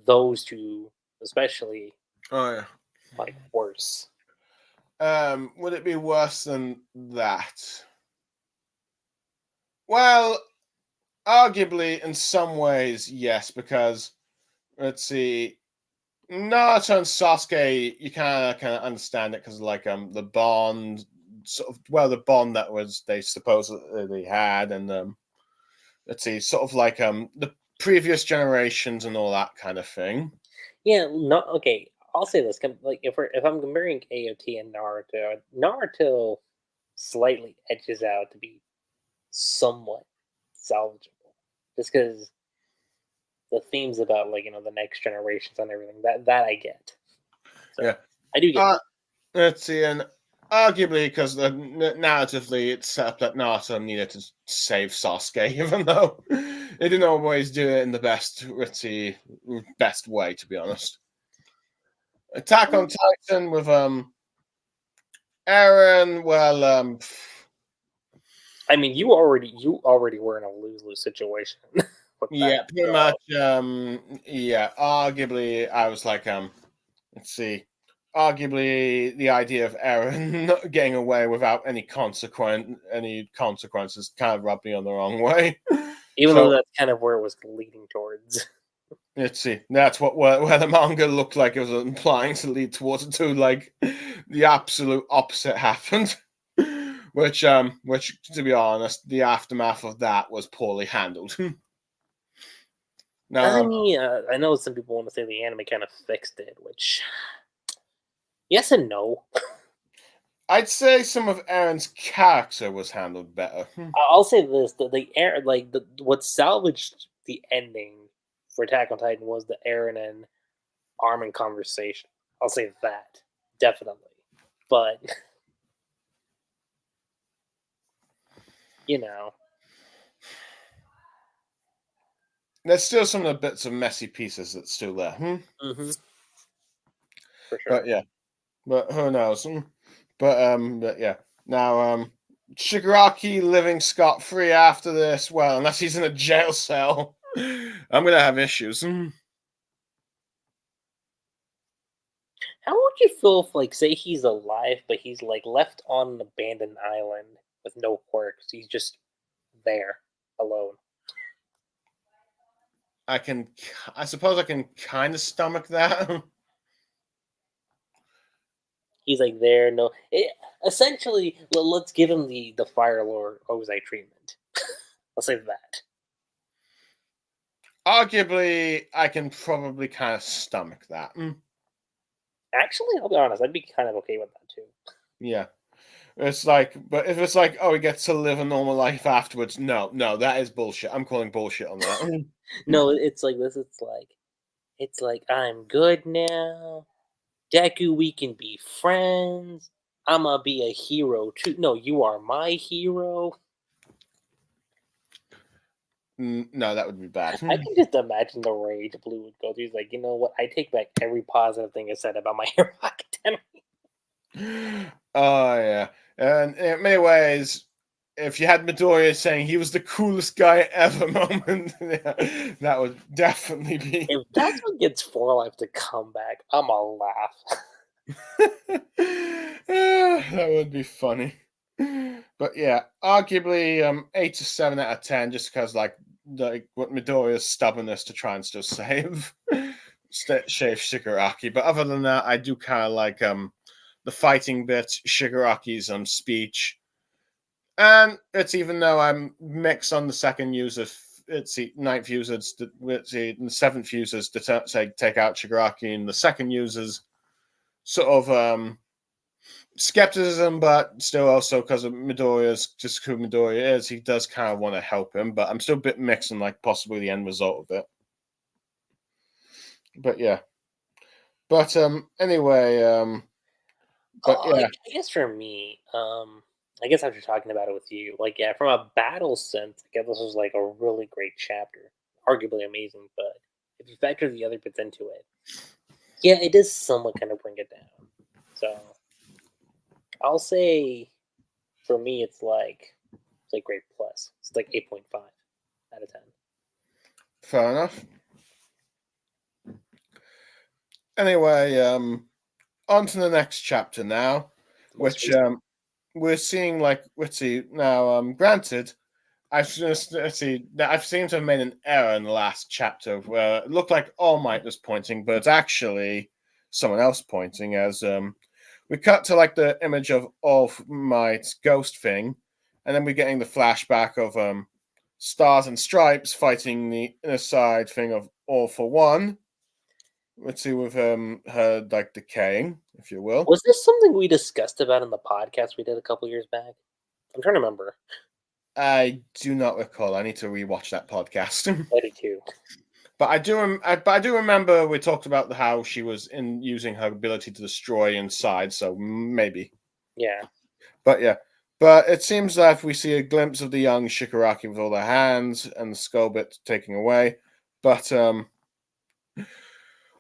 those two, especially, like worse. Would it be worse than that? Well, arguably, in some ways, yes, because let's see, Naruto and Sasuke, you kind of understand it because like the bond, the bond that they supposedly had, and let's see, sort of like the previous generations and all that kind of thing. Yeah, okay. I'll say this: like if I'm comparing AOT and Naruto slightly edges out to be somewhat salvageable, just because the themes about like the next generations and everything that I get. So, yeah, I do get. Let's see, and arguably because narratively it's set up that Naruto needed to save Sasuke, even though he didn't always do it in the best way, to be honest. Attack on Titan with Eren, well, I mean, you already were in a lose-lose situation with Yeah, that. pretty So, much. Yeah, arguably, I was like, let's see. Arguably, the idea of Aaron not getting away without any consequences kind of rubbed me on the wrong way. even though So that's kind of where it was leading towards. let's see. That's where the manga looked like it was implying to lead towards until like the absolute opposite happened. Which to be honest, the aftermath of that was poorly handled. I Now, mean, I know some people want to say the anime kind of fixed it, which yes and no. I'd say some of Aaron's character was handled better. I'll say this: the air, like what salvaged the ending for Attack on Titan was the Aaron and Armin conversation. I'll say that definitely, but you know, There's still some of the bits of messy pieces that's still there. hmm for sure. But yeah, but who knows? But yeah. Now, Shigaraki living scot free after this. Well, unless he's in a jail cell, I'm gonna have issues. How would you feel if, like, say he's alive, but he's like left on an abandoned island with no quirks? He's just there alone. I suppose I can kind of stomach that. He's like there, no. Essentially, let's give him the Fire Lord Ozai treatment. I'll say that. Arguably, I can probably kind of stomach that. Actually, I'll be honest, I'd be kind of okay with that too. Yeah. It's like, but if it's like, oh, he gets to live a normal life afterwards, no, that is bullshit. I'm calling bullshit on that. No, it's like this. It's like I'm good now. Deku, we can be friends. I'ma be a hero too. No, you are my hero. No, that would be bad. I can just imagine the rage Blue would go through. He's like, you know what? I take back every positive thing I said about My Hero Academia. Oh yeah, and in many ways, if you had Midoriya saying he was the coolest guy ever moment, yeah, that would definitely be. If that's what gets Four Life to come back, I'ma laugh. That would be funny. But yeah, arguably 8 to 7 out of 10, just because like what Midoriya's stubbornness to try and still save shave Shigaraki. But other than that, I do kind of like the fighting bit, Shigaraki's speech, and it's even though I'm mixed on the second user, it's the ninth users, it's the seventh users to say take out Shigaraki, and the second users sort of skepticism, but still also because of Midoriya's just who Midoriya is, he does kind of want to help him. But I'm still a bit mixed on like possibly the end result of it. But yeah. But anyway, but yeah. I guess for me, I guess after talking about it with you, like yeah, from a battle sense, I guess this was like a really great chapter, arguably amazing. But if you factor the other bits into it, yeah, it does somewhat kind of bring it down. So I'll say, for me, it's like great plus. It's like 8.5 out of 10. Fair enough. Anyway, on to the next chapter now, which we're seeing like let's see now. Granted, I've just let's see. I've seemed to have made an error in the last chapter where it looked like All Might was pointing, but it's actually someone else pointing. As we cut to like the image of All Might's ghost thing, and then we're getting the flashback of Stars and Stripes fighting the inner side thing of All for One. Let's see with her like decaying, if you will. Was this something we discussed about in the podcast we did a couple years back? I'm trying to remember. I do not recall. I need to rewatch that podcast. I do too. But I do remember we talked about how she was in using her ability to destroy inside. So maybe. Yeah. But yeah. But it seems that we see a glimpse of the young Shigaraki with all the hands and the skull bit taking away. But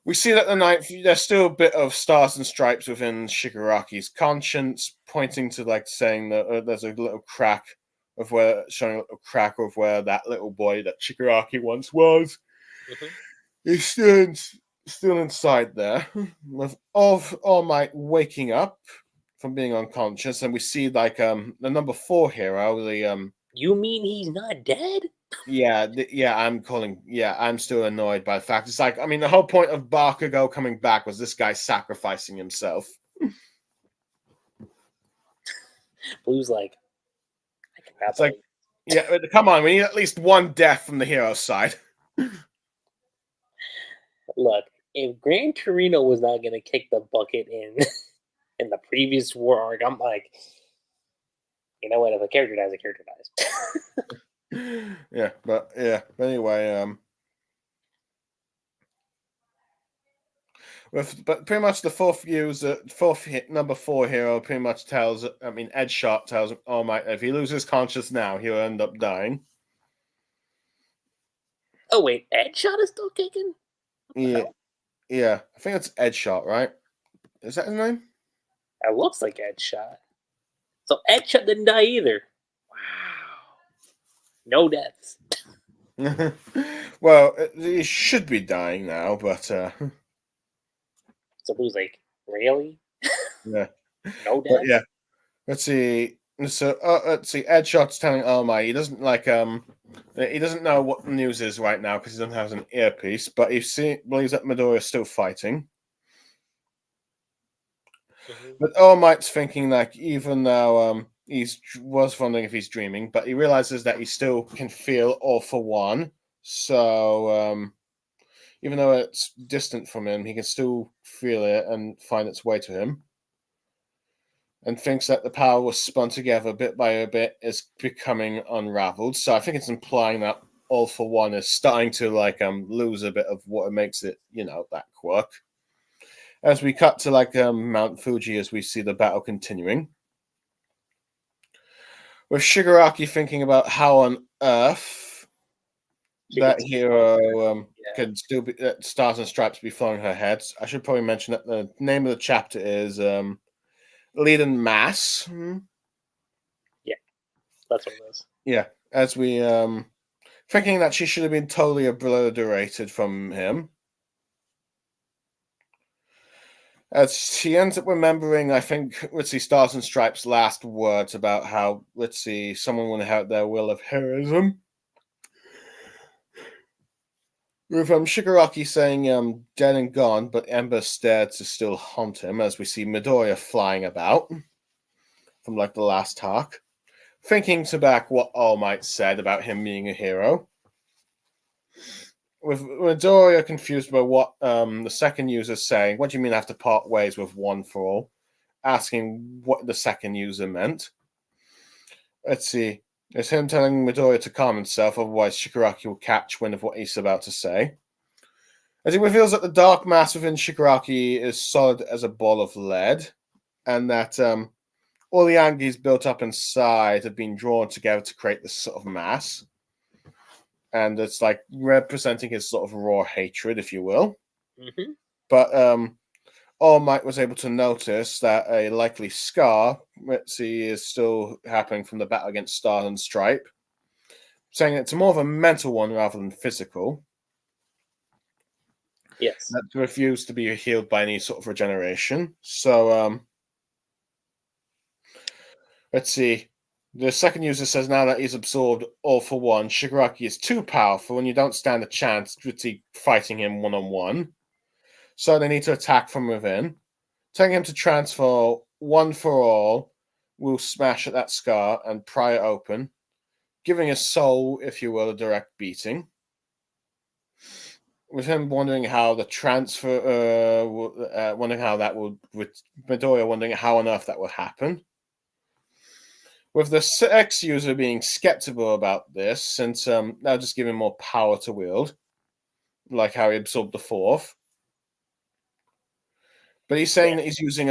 we see that there's still a bit of stars and stripes within Shigaraki's conscience, pointing to like saying that there's a little crack of where showing a little crack of where that little boy that Shigaraki once was. Mhm. He's still inside there, of All Might waking up from being unconscious, and we see like the number 4 hero, the You mean he's not dead? I'm still annoyed by the fact it's like, I mean, the whole point of Bakugo coming back was this guy sacrificing himself. Blue's like, I cannot It's like, believe. yeah, come on, we need at least one death from the hero side. Look, if Gran Torino was not gonna kick the bucket in in the previous war arc, I'm like, you know what? If a character dies, a character dies. But anyway, but pretty much the number 4 hero pretty much tells, I mean, Edgeshot tells him, oh my, if he loses conscious now, he'll end up dying. Oh wait, Edgeshot is still kicking? Yeah, yeah, I think it's Edgeshot, right? Is that his name? That looks like Edgeshot. So Edgeshot didn't die either. Wow. No deaths. Well, he should be dying now, but So Blue's like, really? yeah, No but deaths? yeah. Let's see. So let's see. Edshot's telling Omai he doesn't he doesn't know what the news is right now because he doesn't have an earpiece, but believes that Midoriya is still fighting. Mhm. But All Might's thinking like, even though was wondering if he's dreaming, but he realizes that he still can feel All for One. So even though it's distant from him, he can still feel it and find its way to him. And thinks that the power was spun together bit by bit is becoming unraveled. So I think it's implying that All for One is starting to lose a bit of what makes it, that quirk. As we cut to Mount Fuji, as we see the battle continuing, with Shigaraki thinking about how on earth that hero could still be Stars and Stripes be flying her heads. I should probably mention that the name of the chapter is Lead and Mass. Yeah, that's what it is. Yeah, as we thinking that she should have been totally obliterated from him. As she ends up remembering, I think, let's see, Stars and Stripes' last words about how, let's see, someone would have their will of heroism. With Shigaraki saying dead and gone, but Ember stared to still haunt him, as we see Midoriya flying about from the last arc, thinking to back what All Might said about him being a hero. With Midoriya confused by what the second user is saying, what do you mean I have to part ways with One for All? Asking what the second user meant. Let's see. It's him telling Midoriya to calm himself, otherwise Shigaraki will catch wind of what he's about to say. As he reveals that the dark mass within Shigaraki is solid as a ball of lead, and that all the anger he's built up inside have been drawn together to create this sort of mass. And it's like representing his sort of raw hatred, if you will. Mm-hmm. But All Might was able to notice that a likely scar, let's see, is still happening from the battle against Star and Stripe, saying it's more of a mental one rather than physical. Yes. That refused to be healed by any sort of regeneration. So, let's see. The second user says now that he's absorbed All for One, Shigaraki is too powerful and you don't stand a chance with fighting him one-on-one. So they need to attack from within. Telling him to transfer One for All will smash at that scar and pry it open, giving his soul, if you will, a direct beating. With him wondering how the transfer, wondering how that would, with Midoriya wondering how on earth that would happen. With the X user being skeptical about this, since that'll just give him more power to wield, like how he absorbed the fourth. But he's saying that he's using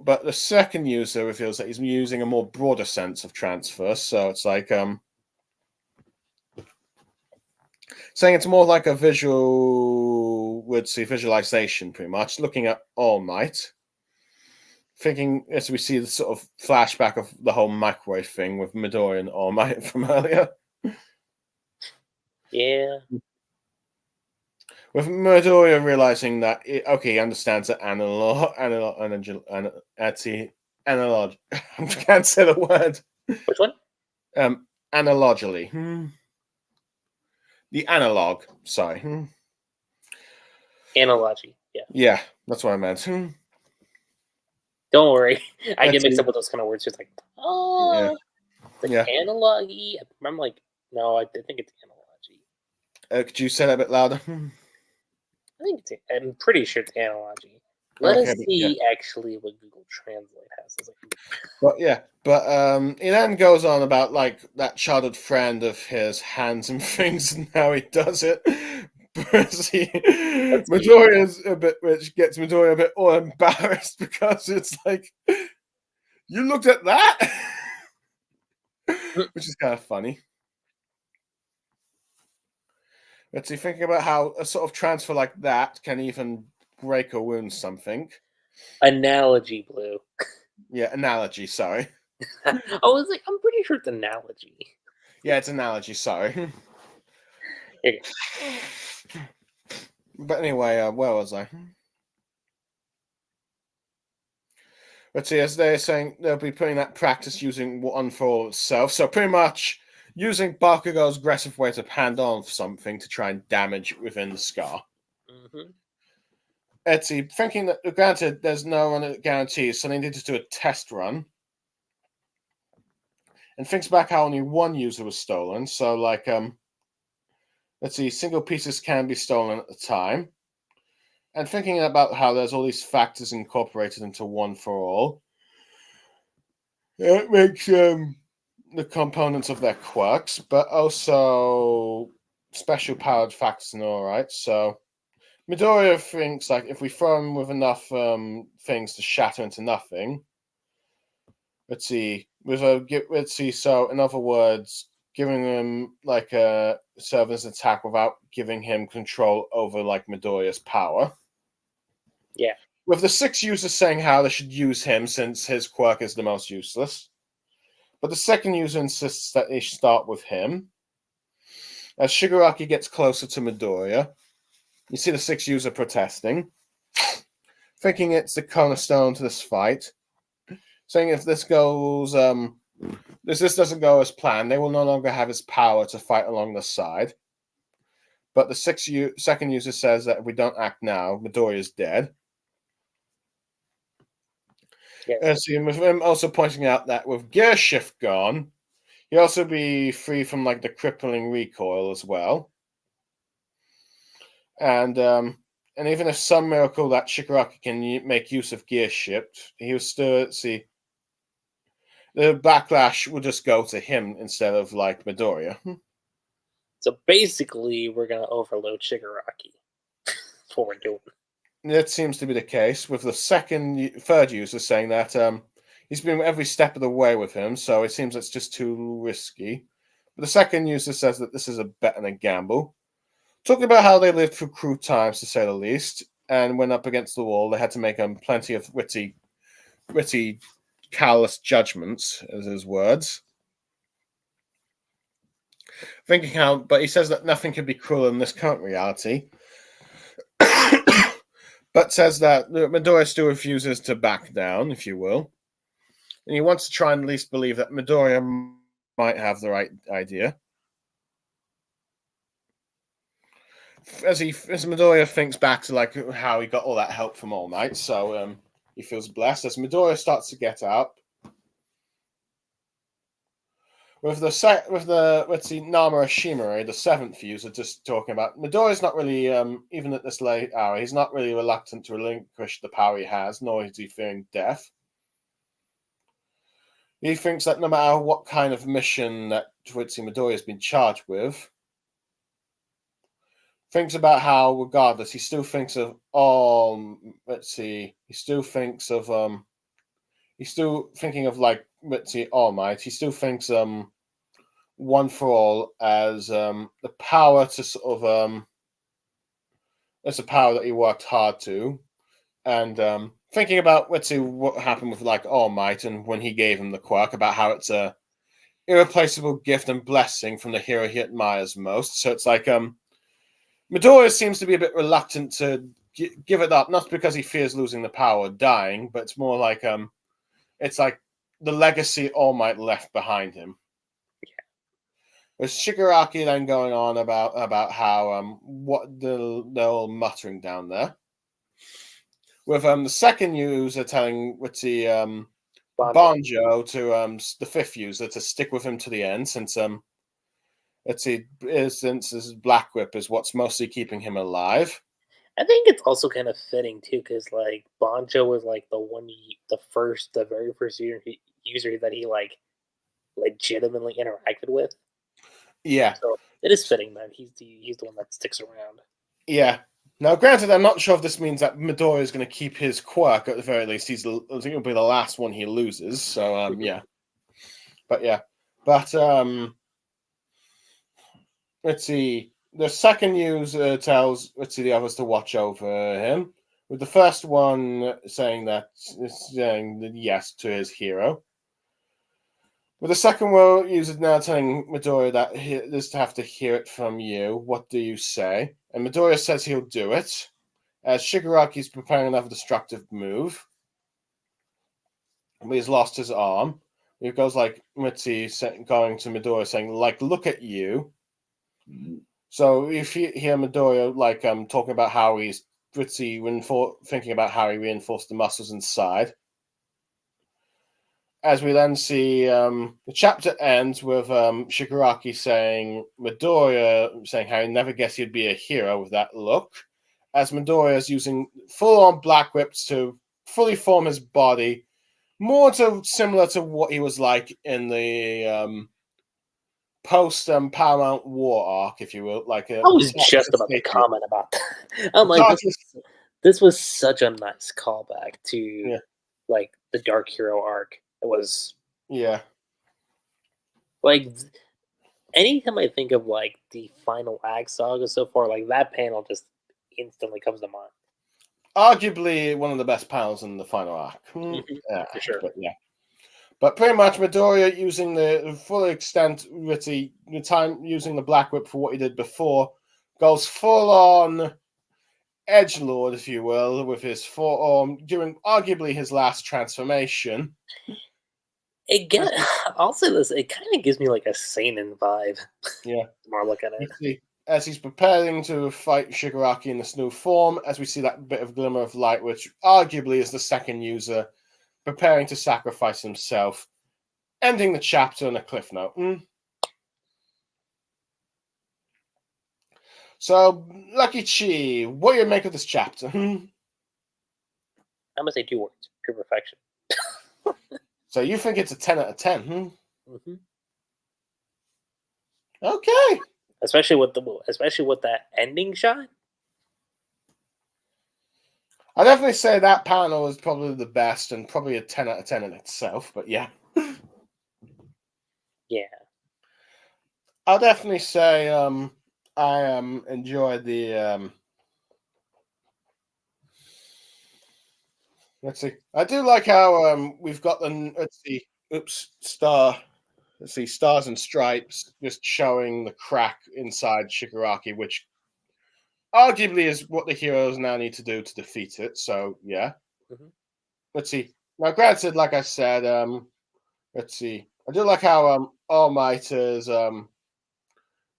but the second user reveals that he's using a more broader sense of transfer. So it's like saying it's more like a visualization, pretty much, looking at All Might. thinking as we see the sort of flashback of the whole microwave thing with Midoriya and All Might from earlier. Yeah. With Midoriya realizing that, he understands that analog, I can't say the word. Which one? Analogically. The analog, sorry. Analogy. Yeah. Yeah, that's what I meant. Don't worry. I get mixed Actually, up with those kind of words. It's like, oh, yeah, it's like yeah. analogy. I'm like, no, I think it's analogy. Could you say that a bit louder? I'm pretty sure it's analogy. Let Okay, us but see actually what Google Translate has. It's like, he then goes on about like that childhood friend of his hands and things and how he does it. Midoriya is a bit, which gets Midoriya a bit all embarrassed because it's like, you looked at that, which is kind of funny. Let's see, thinking about how a sort of transfer like that can even break or wound something. analogy, Blue. Yeah, analogy, sorry. I was like, I'm pretty sure it's analogy. Yeah, it's analogy, sorry. But anyway, where was I? Let's see, as they're saying, they'll be putting that practice using one for all itself. So pretty much using Bakugo's aggressive way to hand on something to try and damage within the scar. Mm-hmm. Etsy, thinking that, granted, there's no run guarantees, so they need to do a test run. And thinks back how only one user was stolen. So, like, let's see, single pieces can be stolen at the time. And thinking about how there's all these factors incorporated into one for all, it makes the components of their quirks, but also special powered factors and all right. So Midoriya thinks like if we throw him with enough things to shatter into nothing. Let's see. So in other words, giving him like a serve attack without giving him control over like Midoriya's power. Yeah. With the 6 users saying how they should use him since his quirk is the most useless. But the second user insists that they start with him. As Shigaraki gets closer to Midoriya, you see the 6 user protesting, thinking it's the cornerstone to this fight, saying if this goes, this doesn't go as planned, they will no longer have his power to fight along the side. But the second user says that if we don't act now, Midoriya is dead. Yeah. So with him also pointing out that with Gear Shift gone, he'll also be free from like the crippling recoil as well. And even if some miracle that Shigaraki can make use of Gear Shift, he'll still see the backlash will just go to him instead of like Midoriya. So basically, we're gonna overload Shigaraki. That's what we're doing. That seems to be the case with the third user saying that he's been every step of the way with him, so it seems it's just too risky. But the second user says that this is a bet and a gamble. Talking about how they lived through crude times, to say the least, and when up against the wall, they had to make plenty of witty, callous judgments, as his words. Thinking how, but he says that nothing can be crueler in this current reality. But says that Midoriya still refuses to back down, if you will. And he wants to try and at least believe that Midoriya might have the right idea. As Midoriya thinks back to like how he got all that help from All Might, so he feels blessed. As Midoriya starts to get up, with the Nama Shimori, the 7th user, just talking about Midoriya's not really even at this late hour, he's not really reluctant to relinquish the power he has, nor is he fearing death. He thinks that no matter what kind of mission that Midoriya has been charged with, thinks about how, regardless, he still thinks of he's still thinking of like All Might. He still thinks one for all as the power to sort of it's a power that he worked hard to, and thinking about let's see what happened with like All Might and when he gave him the quirk about how it's a irreplaceable gift and blessing from the hero he admires most. So it's like Midoriya seems to be a bit reluctant to give it up, not because he fears losing the power or dying, but it's more like it's like the legacy All Might left behind him. With Shigaraki then going on about how what they're all muttering down there. With the second user telling Witty Banjo to the fifth user to stick with him to the end, since let's see, since this Black Whip is what's mostly keeping him alive. I think it's also kind of fitting too, because like Banjo was like the very first user that he like legitimately interacted with. Yeah, So it is fitting that he's the one that sticks around. yeah. Now, granted, I'm not sure if this means that Midoriya is going to keep his quirk at the very least. I think it'll be the last one he loses. So yeah, but yeah, but let's see. The second user tells the others to watch over him, with the first one saying yes to his hero. With the second user now telling Midoriya that he is to have to hear it from you. What do you say? And Midoriya says he'll do it, as Shigaraki is preparing another destructive move. But he's lost his arm. He goes like Mitzi going to Midoriya saying, like, look at you. So if you hear Midoriya like talking about how he's thinking about how he reinforced the muscles inside. As we then see the chapter ends with Shigaraki saying Midoriya saying how he never guessed he'd be a hero with that look. As Midoriya is using full-on Black Whips to fully form his body, more similar to what he was like in the post Paramount War arc, if you will. Like I was just about to comment about that. I'm like, this was such a nice callback to like the Dark Hero arc. It was like anytime I think of like the final act saga so far, like that panel just instantly comes to mind. Arguably one of the best panels in the final arc. For sure. But yeah. But pretty much Midoriya using the full extent the time using the Black Whip for what he did before, goes full on edgelord, if you will, with his forearm during arguably his last transformation. I'll say this, it kind of gives me like a seinen vibe. Yeah. More looking at it. As he's preparing to fight Shigaraki in this new form, as we see that bit of glimmer of light, which arguably is the second user preparing to sacrifice himself, ending the chapter on a cliff note. So, Lucky Chi, what do you make of this chapter? I'm gonna say 2 words: pure perfection. So you think it's a 10 out of 10? Mm-hmm. Okay. Especially with that ending shot. I definitely say that panel is probably the best and probably a 10 out of 10 in itself, but yeah. Yeah. I'll definitely say I enjoyed the let's see. I do like how we've got the stars and stripes just showing the crack inside Shigaraki, which arguably is what the heroes now need to do to defeat it. So yeah. Mm-hmm. Let's see. Now, granted, like I said, let's see. I do like how All Might is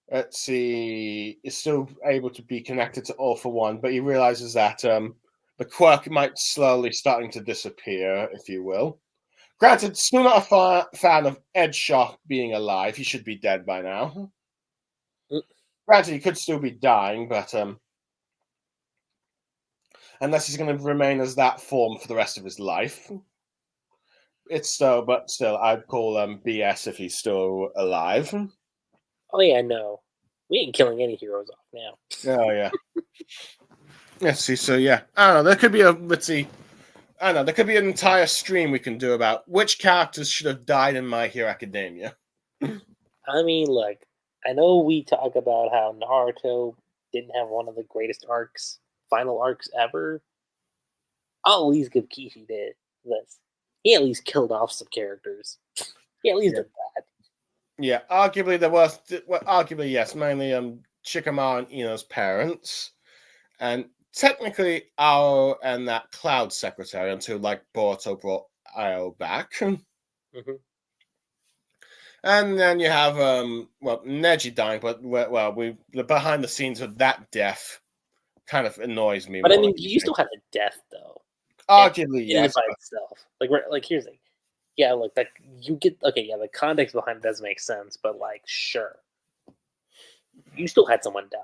let's see, is still able to be connected to All for One, but he realizes that the quirk might slowly starting to disappear, if you will. Granted, still not a fan of Ed Shock being alive. He should be dead by now. Granted, he could still be dying, but unless he's going to remain as that form for the rest of his life. But still, I'd call BS if he's still alive. Oh yeah, no, we ain't killing any heroes off now. Oh yeah. Let's see. So yeah, I don't know. There could be there could be an entire stream we can do about which characters should have died in My Hero Academia. I mean, look, I know we talk about how Naruto didn't have one of the greatest final arcs ever, I'll at least give Kishi this. He at least killed off some characters. He at least Yeah. did that. Yeah, arguably there was, well, arguably yes, mainly Shikamaru and Ino's parents, and technically Ao and that Cloud secretary until like Boruto brought Ao back. Mm-hmm. And then you have Neji dying, but the behind the scenes of that death kind of annoys me But more. I mean, you still had a death though. Arguably, in yes. and by itself. Like here's the thing. Yeah, look, that you get okay. Yeah, the context behind it does make sense, but like, sure, you still had someone die.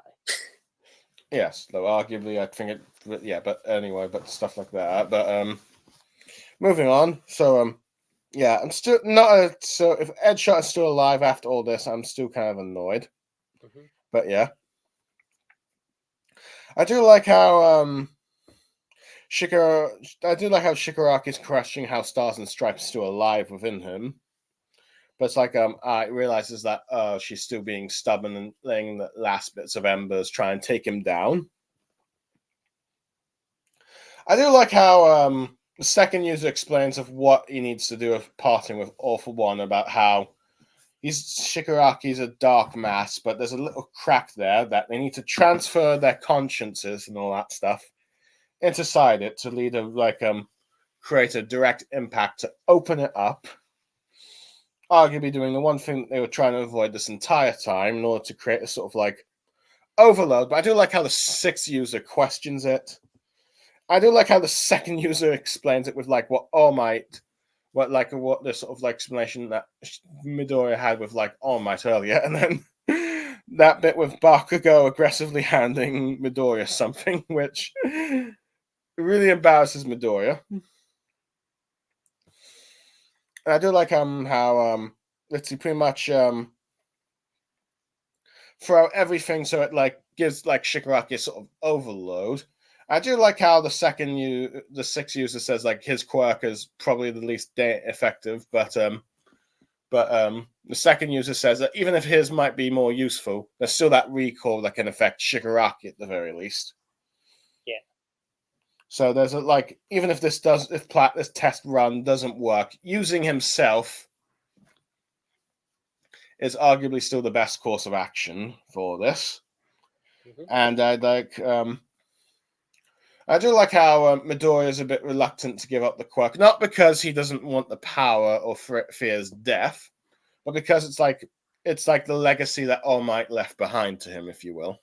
Yes, though arguably I think it. Yeah, but anyway, but stuff like that. But moving on. So yeah, I'm still not. So if Edgeshot is still alive after all this, I'm still kind of annoyed. Mm-hmm. But yeah, I do like how Shikaraki's questioning how Stars and Stripes is still alive within him. But it's like it realizes that she's still being stubborn and letting the last bits of embers try and take him down. I do like how the second user explains of what he needs to do with parting with All For One, about how Shikaraki's a dark mass, but there's a little crack there that they need to transfer their consciences and all that stuff inside it to lead create a direct impact to open it up. Arguably doing the one thing that they were trying to avoid this entire time in order to create a sort of like overload. But I do like how the sixth user questions it. I do like how the second user explains it with like what All Might, what the sort of like explanation that Midoriya had with like All Might earlier, and then that bit with Bakugo aggressively handing Midoriya something, which really embarrasses Midoriya. And I do like how let's see, pretty much throw everything so it like gives like Shigaraki a sort of overload. I do like how the sixth user says like his quirk is probably the least effective, but the second user says that even if his might be more useful, there's still that recall that can affect Shigaraki at the very least. Yeah. So there's even if this test run doesn't work, using himself is arguably still the best course of action for this. Mm-hmm. And I do like how Midoriya is a bit reluctant to give up the quirk, not because he doesn't want the power or fears death, but because it's like the legacy that All Might left behind to him, if you will.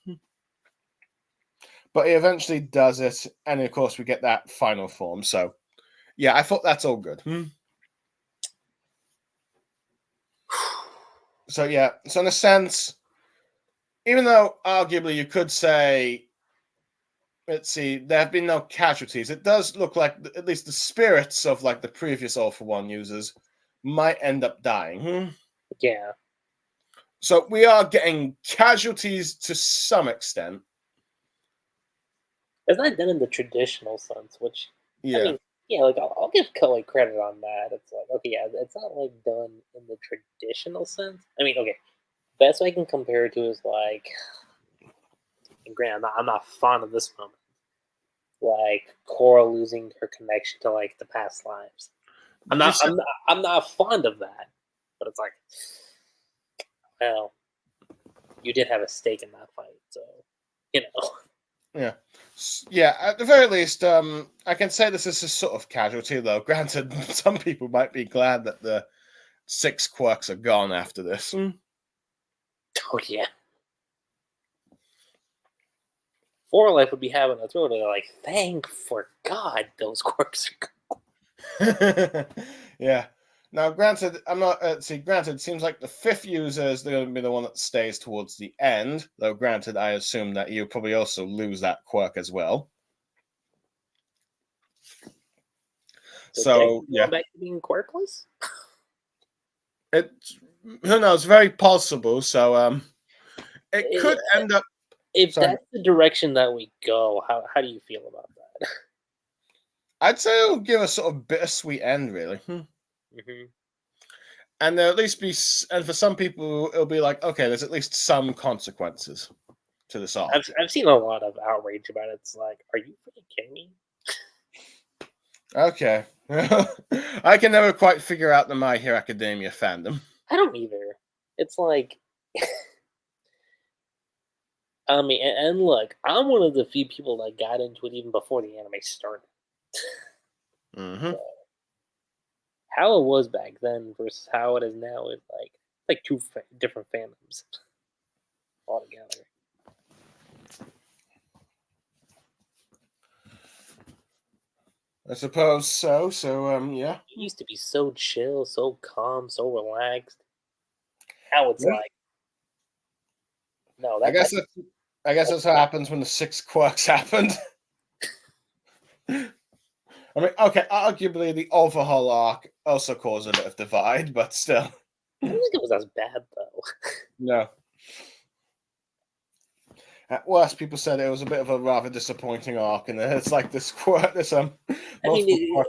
But he eventually does it, and of course we get that final form. So, yeah, I thought that's all good. So, yeah, so in a sense, even though arguably you could say, let's see, there have been no casualties, it does look like at least the spirits of like the previous All For One users might end up dying. Yeah. So we are getting casualties to some extent. It's not done in the traditional sense, which yeah, I mean, yeah, like I'll give Koei credit on that. It's like okay, yeah, it's not like done in the traditional sense. I mean, okay, best way I can compare it to is like, and granted, I'm not fond of this moment, like Korra losing her connection to like the past lives. I'm not fond of that, but it's like, well, you did have a stake in that fight, so you know. Yeah, at the very least, I can say this is a sort of casualty, though. Granted, some people might be glad that the 6 quirks are gone after this. Oh, yeah. 4 Life would be having a throw. They're like, thank for God those quirks are gone. Yeah. Now, granted, granted, it seems like the 5th user is going to be the one that stays towards the end. Though, granted, I assume that you'll probably also lose that quirk as well. So yeah, back to being quirkless. Who knows? Very possible. So it could end up. If that's the direction that we go, how do you feel about that? I'd say it'll give a sort of bittersweet end, really. Mm-hmm. And there'll at least be, and for some people, it'll be like, okay, there's at least some consequences to this arc. I've seen a lot of outrage about it. It's like, are you freaking kidding me? Okay. I can never quite figure out the My Hero Academia fandom. I don't either. It's like, I mean, and look, I'm one of the few people that got into it even before the anime started. Mm-hmm. How it was back then versus how it is now is like two different fandoms altogether. I suppose so. So, yeah. It used to be so chill, so calm, so relaxed. Now it's Yeah. like, no, I that guess that's, I guess that's what happens when the 6 quirks happened. I mean, okay, arguably the overhaul arc also caused a bit of divide, but still, I don't think it was as bad though. no. At worst, people said it was a bit of a rather disappointing arc, and it's like this quirk, this I mean, multiple quirk.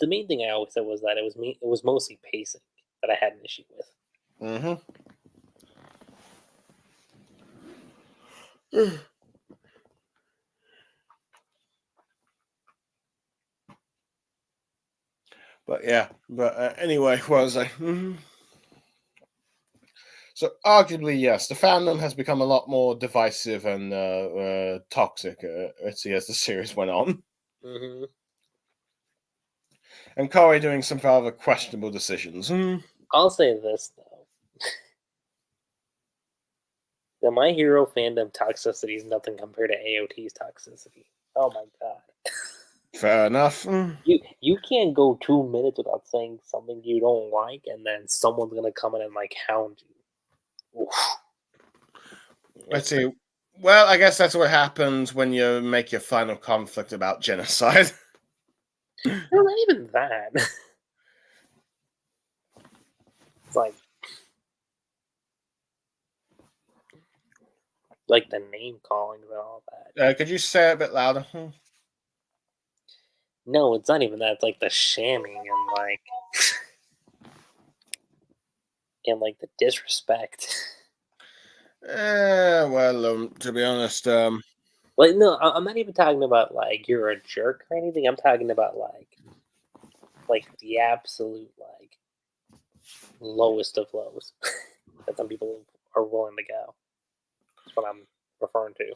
the main thing I always said was that it was mostly pacing that I had an issue with. Mm-hmm. But yeah, but anyway, what was I? So arguably, yes, the fandom has become a lot more divisive and toxic. Let's see, as the series went on, Hmm. and Corey doing some rather questionable decisions. I'll say this though: the My Hero fandom toxicity is nothing compared to AOT's toxicity. Oh my god. Fair enough. You can't go 2 minutes without saying something you don't like, and then someone's gonna come in and like hound you. Oof. Let's see. Well, I guess that's what happens when you make your final conflict about genocide. No, not even that. It's like the name calling and all that. Could you say it a bit louder? No, it's not even that. It's like the shamming and like the disrespect. Well, to be honest, Like no, I'm not even talking about like you're a jerk or anything. I'm talking about like the absolute like lowest of lows that some people are willing to go. That's what I'm referring to.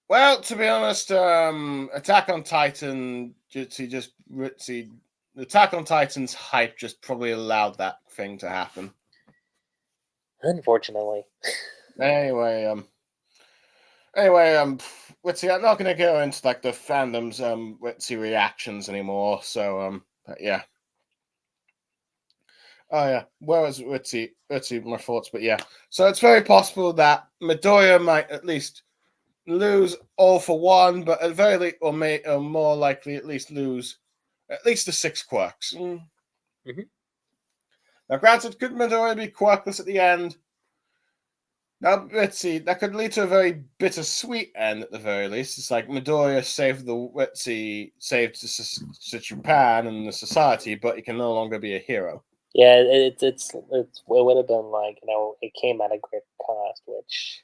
well, to be honest, Attack on Titan, see, Attack on Titan's hype just probably allowed that thing to happen. Unfortunately. Anyway, Anyway, let's see. I'm not going to go into like the fandom's let's see reactions anymore. So but yeah. Oh yeah. Let's see my thoughts. But yeah. So it's very possible that Midoriya might at least lose all for one, but at very least, or more likely at least lose at least the 6 quirks. Mm-hmm. Now, granted, could Midoriya be quirkless at the end? Now, let's see. That could lead to a very bittersweet end at the very least. It's like Midoriya saved Japan and the society, but he can no longer be a hero. Yeah, it would have been like it came at a great cost, which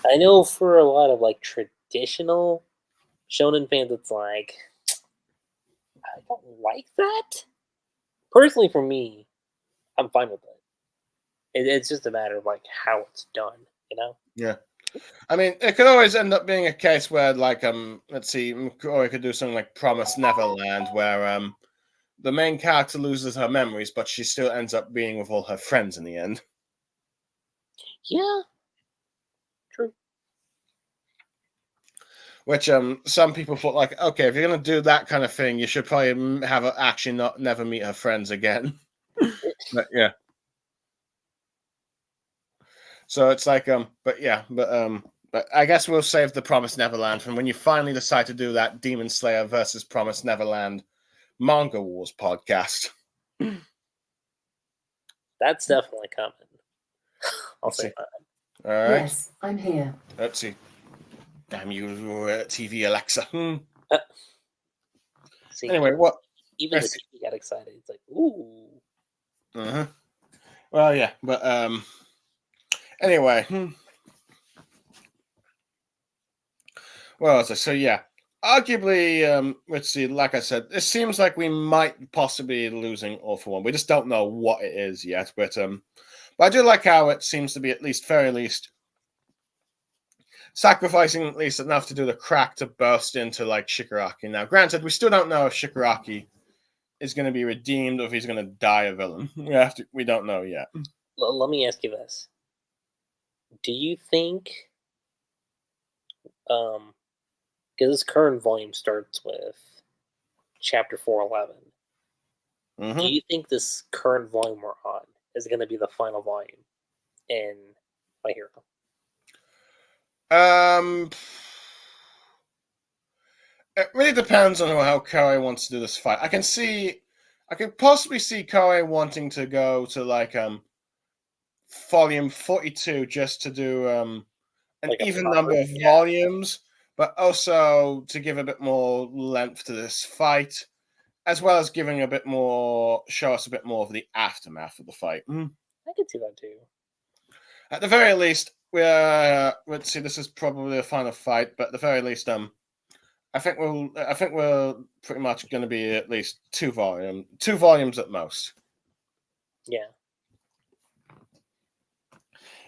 I know for a lot of like traditional shonen fans, it's like I don't like that. Personally, for me, I'm fine with it. It's just a matter of like how it's done, you know. Yeah. I mean, it could always end up being a case where, like, let's see, or it could do something like Promise Neverland, where the main character loses her memories, but she still ends up being with all her friends in the end. Yeah, true. Which some people thought, like, okay, if you're gonna do that kind of thing, you should probably have her actually not never meet her friends again. But yeah. So it's like but I guess we'll save the Promise Neverland from when you finally decide to do that Demon Slayer versus Promise Neverland Manga Wars podcast. That's definitely coming. I'll Let's say see. that. All right. Yes, I'm here. Let's see. Damn you, TV Alexa. See, Anyway, what? even the TV got excited. It's like, ooh. Uh-huh. Well, yeah, but anyway. Well, so yeah. Arguably, let's see, like I said, it seems like we might possibly be losing All for One. We just don't know what it is yet, but I do like how it seems to be at least, very least, sacrificing at least enough to do the crack to burst into like Shigaraki. Now, granted, we still don't know if Shigaraki is going to be redeemed or if he's going to die a villain. We don't know yet. Let me ask you this: do you think, because this current volume starts with chapter 411, Mm-hmm. do you think this current volume we're on is going to be the final volume in My Hero? It really depends on how Koei wants to do this fight. I could possibly see Koei wanting to go to like volume 42 just to do an Like a even proper- number of yeah. volumes, but also to give a bit more length to this fight, as well as giving a bit more, show us a bit more of the aftermath of the fight. I could see that too. At the very least, let's see, this is probably the final fight, but at the very least, I think we're pretty much going to be at least two volumes at most. Yeah.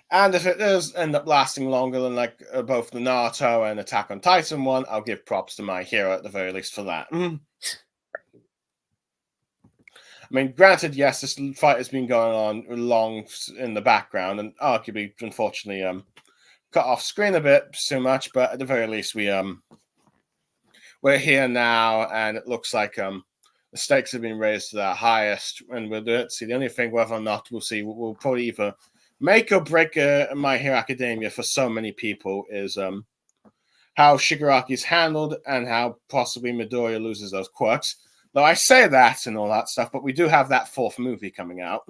And if it does end up lasting longer than like both the Naruto and Attack on Titan one, I'll give props to My Hero at the very least for that. I mean, granted, yes, this fight has been going on long in the background and arguably, unfortunately, cut off screen a bit too much, but at the very least, we're here now, and it looks like the stakes have been raised to their highest, and we'll see. The only thing, whether or not we'll probably either make or break My Hero Academia for so many people is how Shigaraki's handled and how possibly Midoriya loses those quirks. Though I say that and all that stuff, but we do have that fourth movie coming out.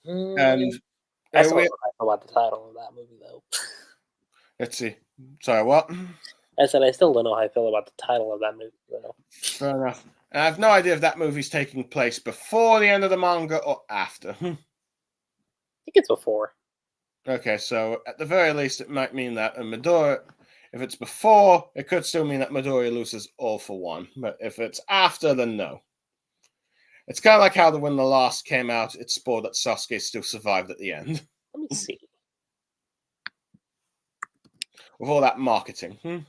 And I still don't know about the title of that movie, though. Let's see. Sorry, what? I said I still don't know how I feel about the title of that movie, though. Fair enough. And I have no idea if that movie's taking place before the end of the manga or after. I think it's before. Okay, so at the very least, it might mean that Midoriya, if it's before, it could still mean that Midoriya loses All for One. But if it's after, then no. It's kind of like how when the last came out, it spoiled that Sasuke still survived at the end. Let me see. With all that marketing. I'm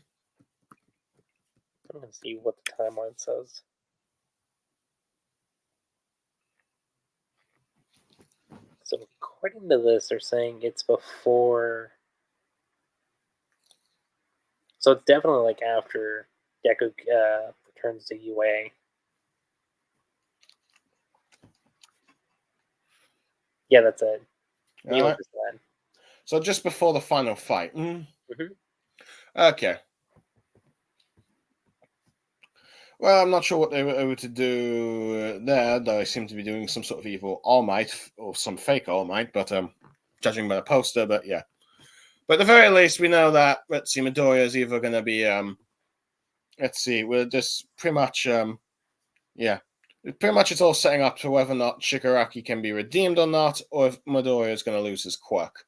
going to see what the timeline says. So according to this, they're saying it's before. So it's definitely like after Deku returns to UA. Yeah, that's it. Right. So just before the final fight. Mm-hmm. Okay. Well, I'm not sure what they were able to do there, though they seem to be doing some sort of evil All Might or some fake All Might, but judging by the poster, but yeah. But at the very least, we know that, let's see, Midoriya is either going to be, let's see, we're just pretty much, yeah. Pretty much it's all setting up to whether or not Shigaraki can be redeemed or not, or if Midoriya is going to lose his quirk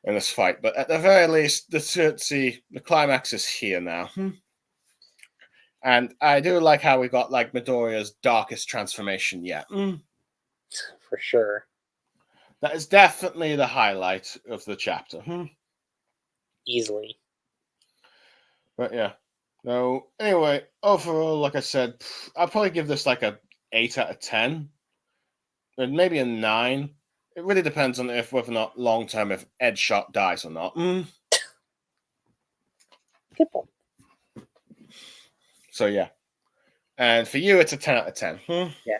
in this fight. But at the very least, the climax is here now. And I do like how we got like Midoriya's darkest transformation yet. For sure. That is definitely the highlight of the chapter. Easily. But yeah. No, anyway, overall, like I said, I'll probably give this like a 8 out of 10. And maybe a 9. It really depends on whether or not long term if Edgeshot dies or not. Good point. So yeah. And for you, it's a 10 out of 10. Yeah.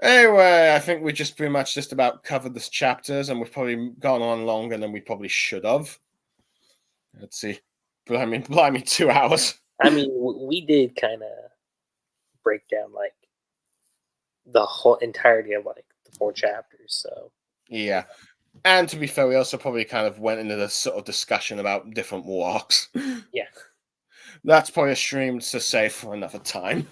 Anyway, I think we just pretty much just about covered this chapters, and we've probably gone on longer than we probably should have. Let's see. Blimey, 2 hours. I mean, we did kind of break down like the whole entirety of like the 4 chapters, so yeah. And to be fair, we also probably kind of went into this sort of discussion about different walks. Yeah. That's probably a stream to save for another time.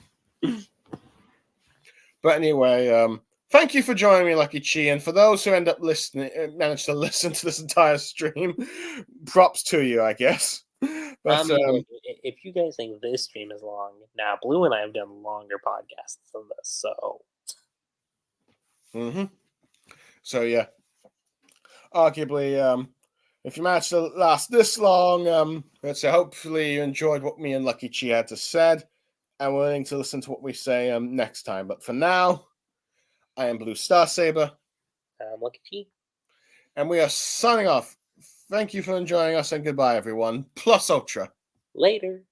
But anyway, thank you for joining me, Lucky Chi. And for those who end up listening, managed to listen to this entire stream, props to you, I guess. But, I mean, if you guys think this stream is long, now Blue and I have done longer podcasts than this, so. So yeah, arguably, if you managed to last this long, let's say hopefully you enjoyed what me and Lucky Chi had to said, and we're willing to listen to what we say next time. But for now, I am Blue Star Saber. I'm Lucky Chi. And we are signing off. Thank you for enjoying us, and goodbye, everyone. Plus Ultra. Later.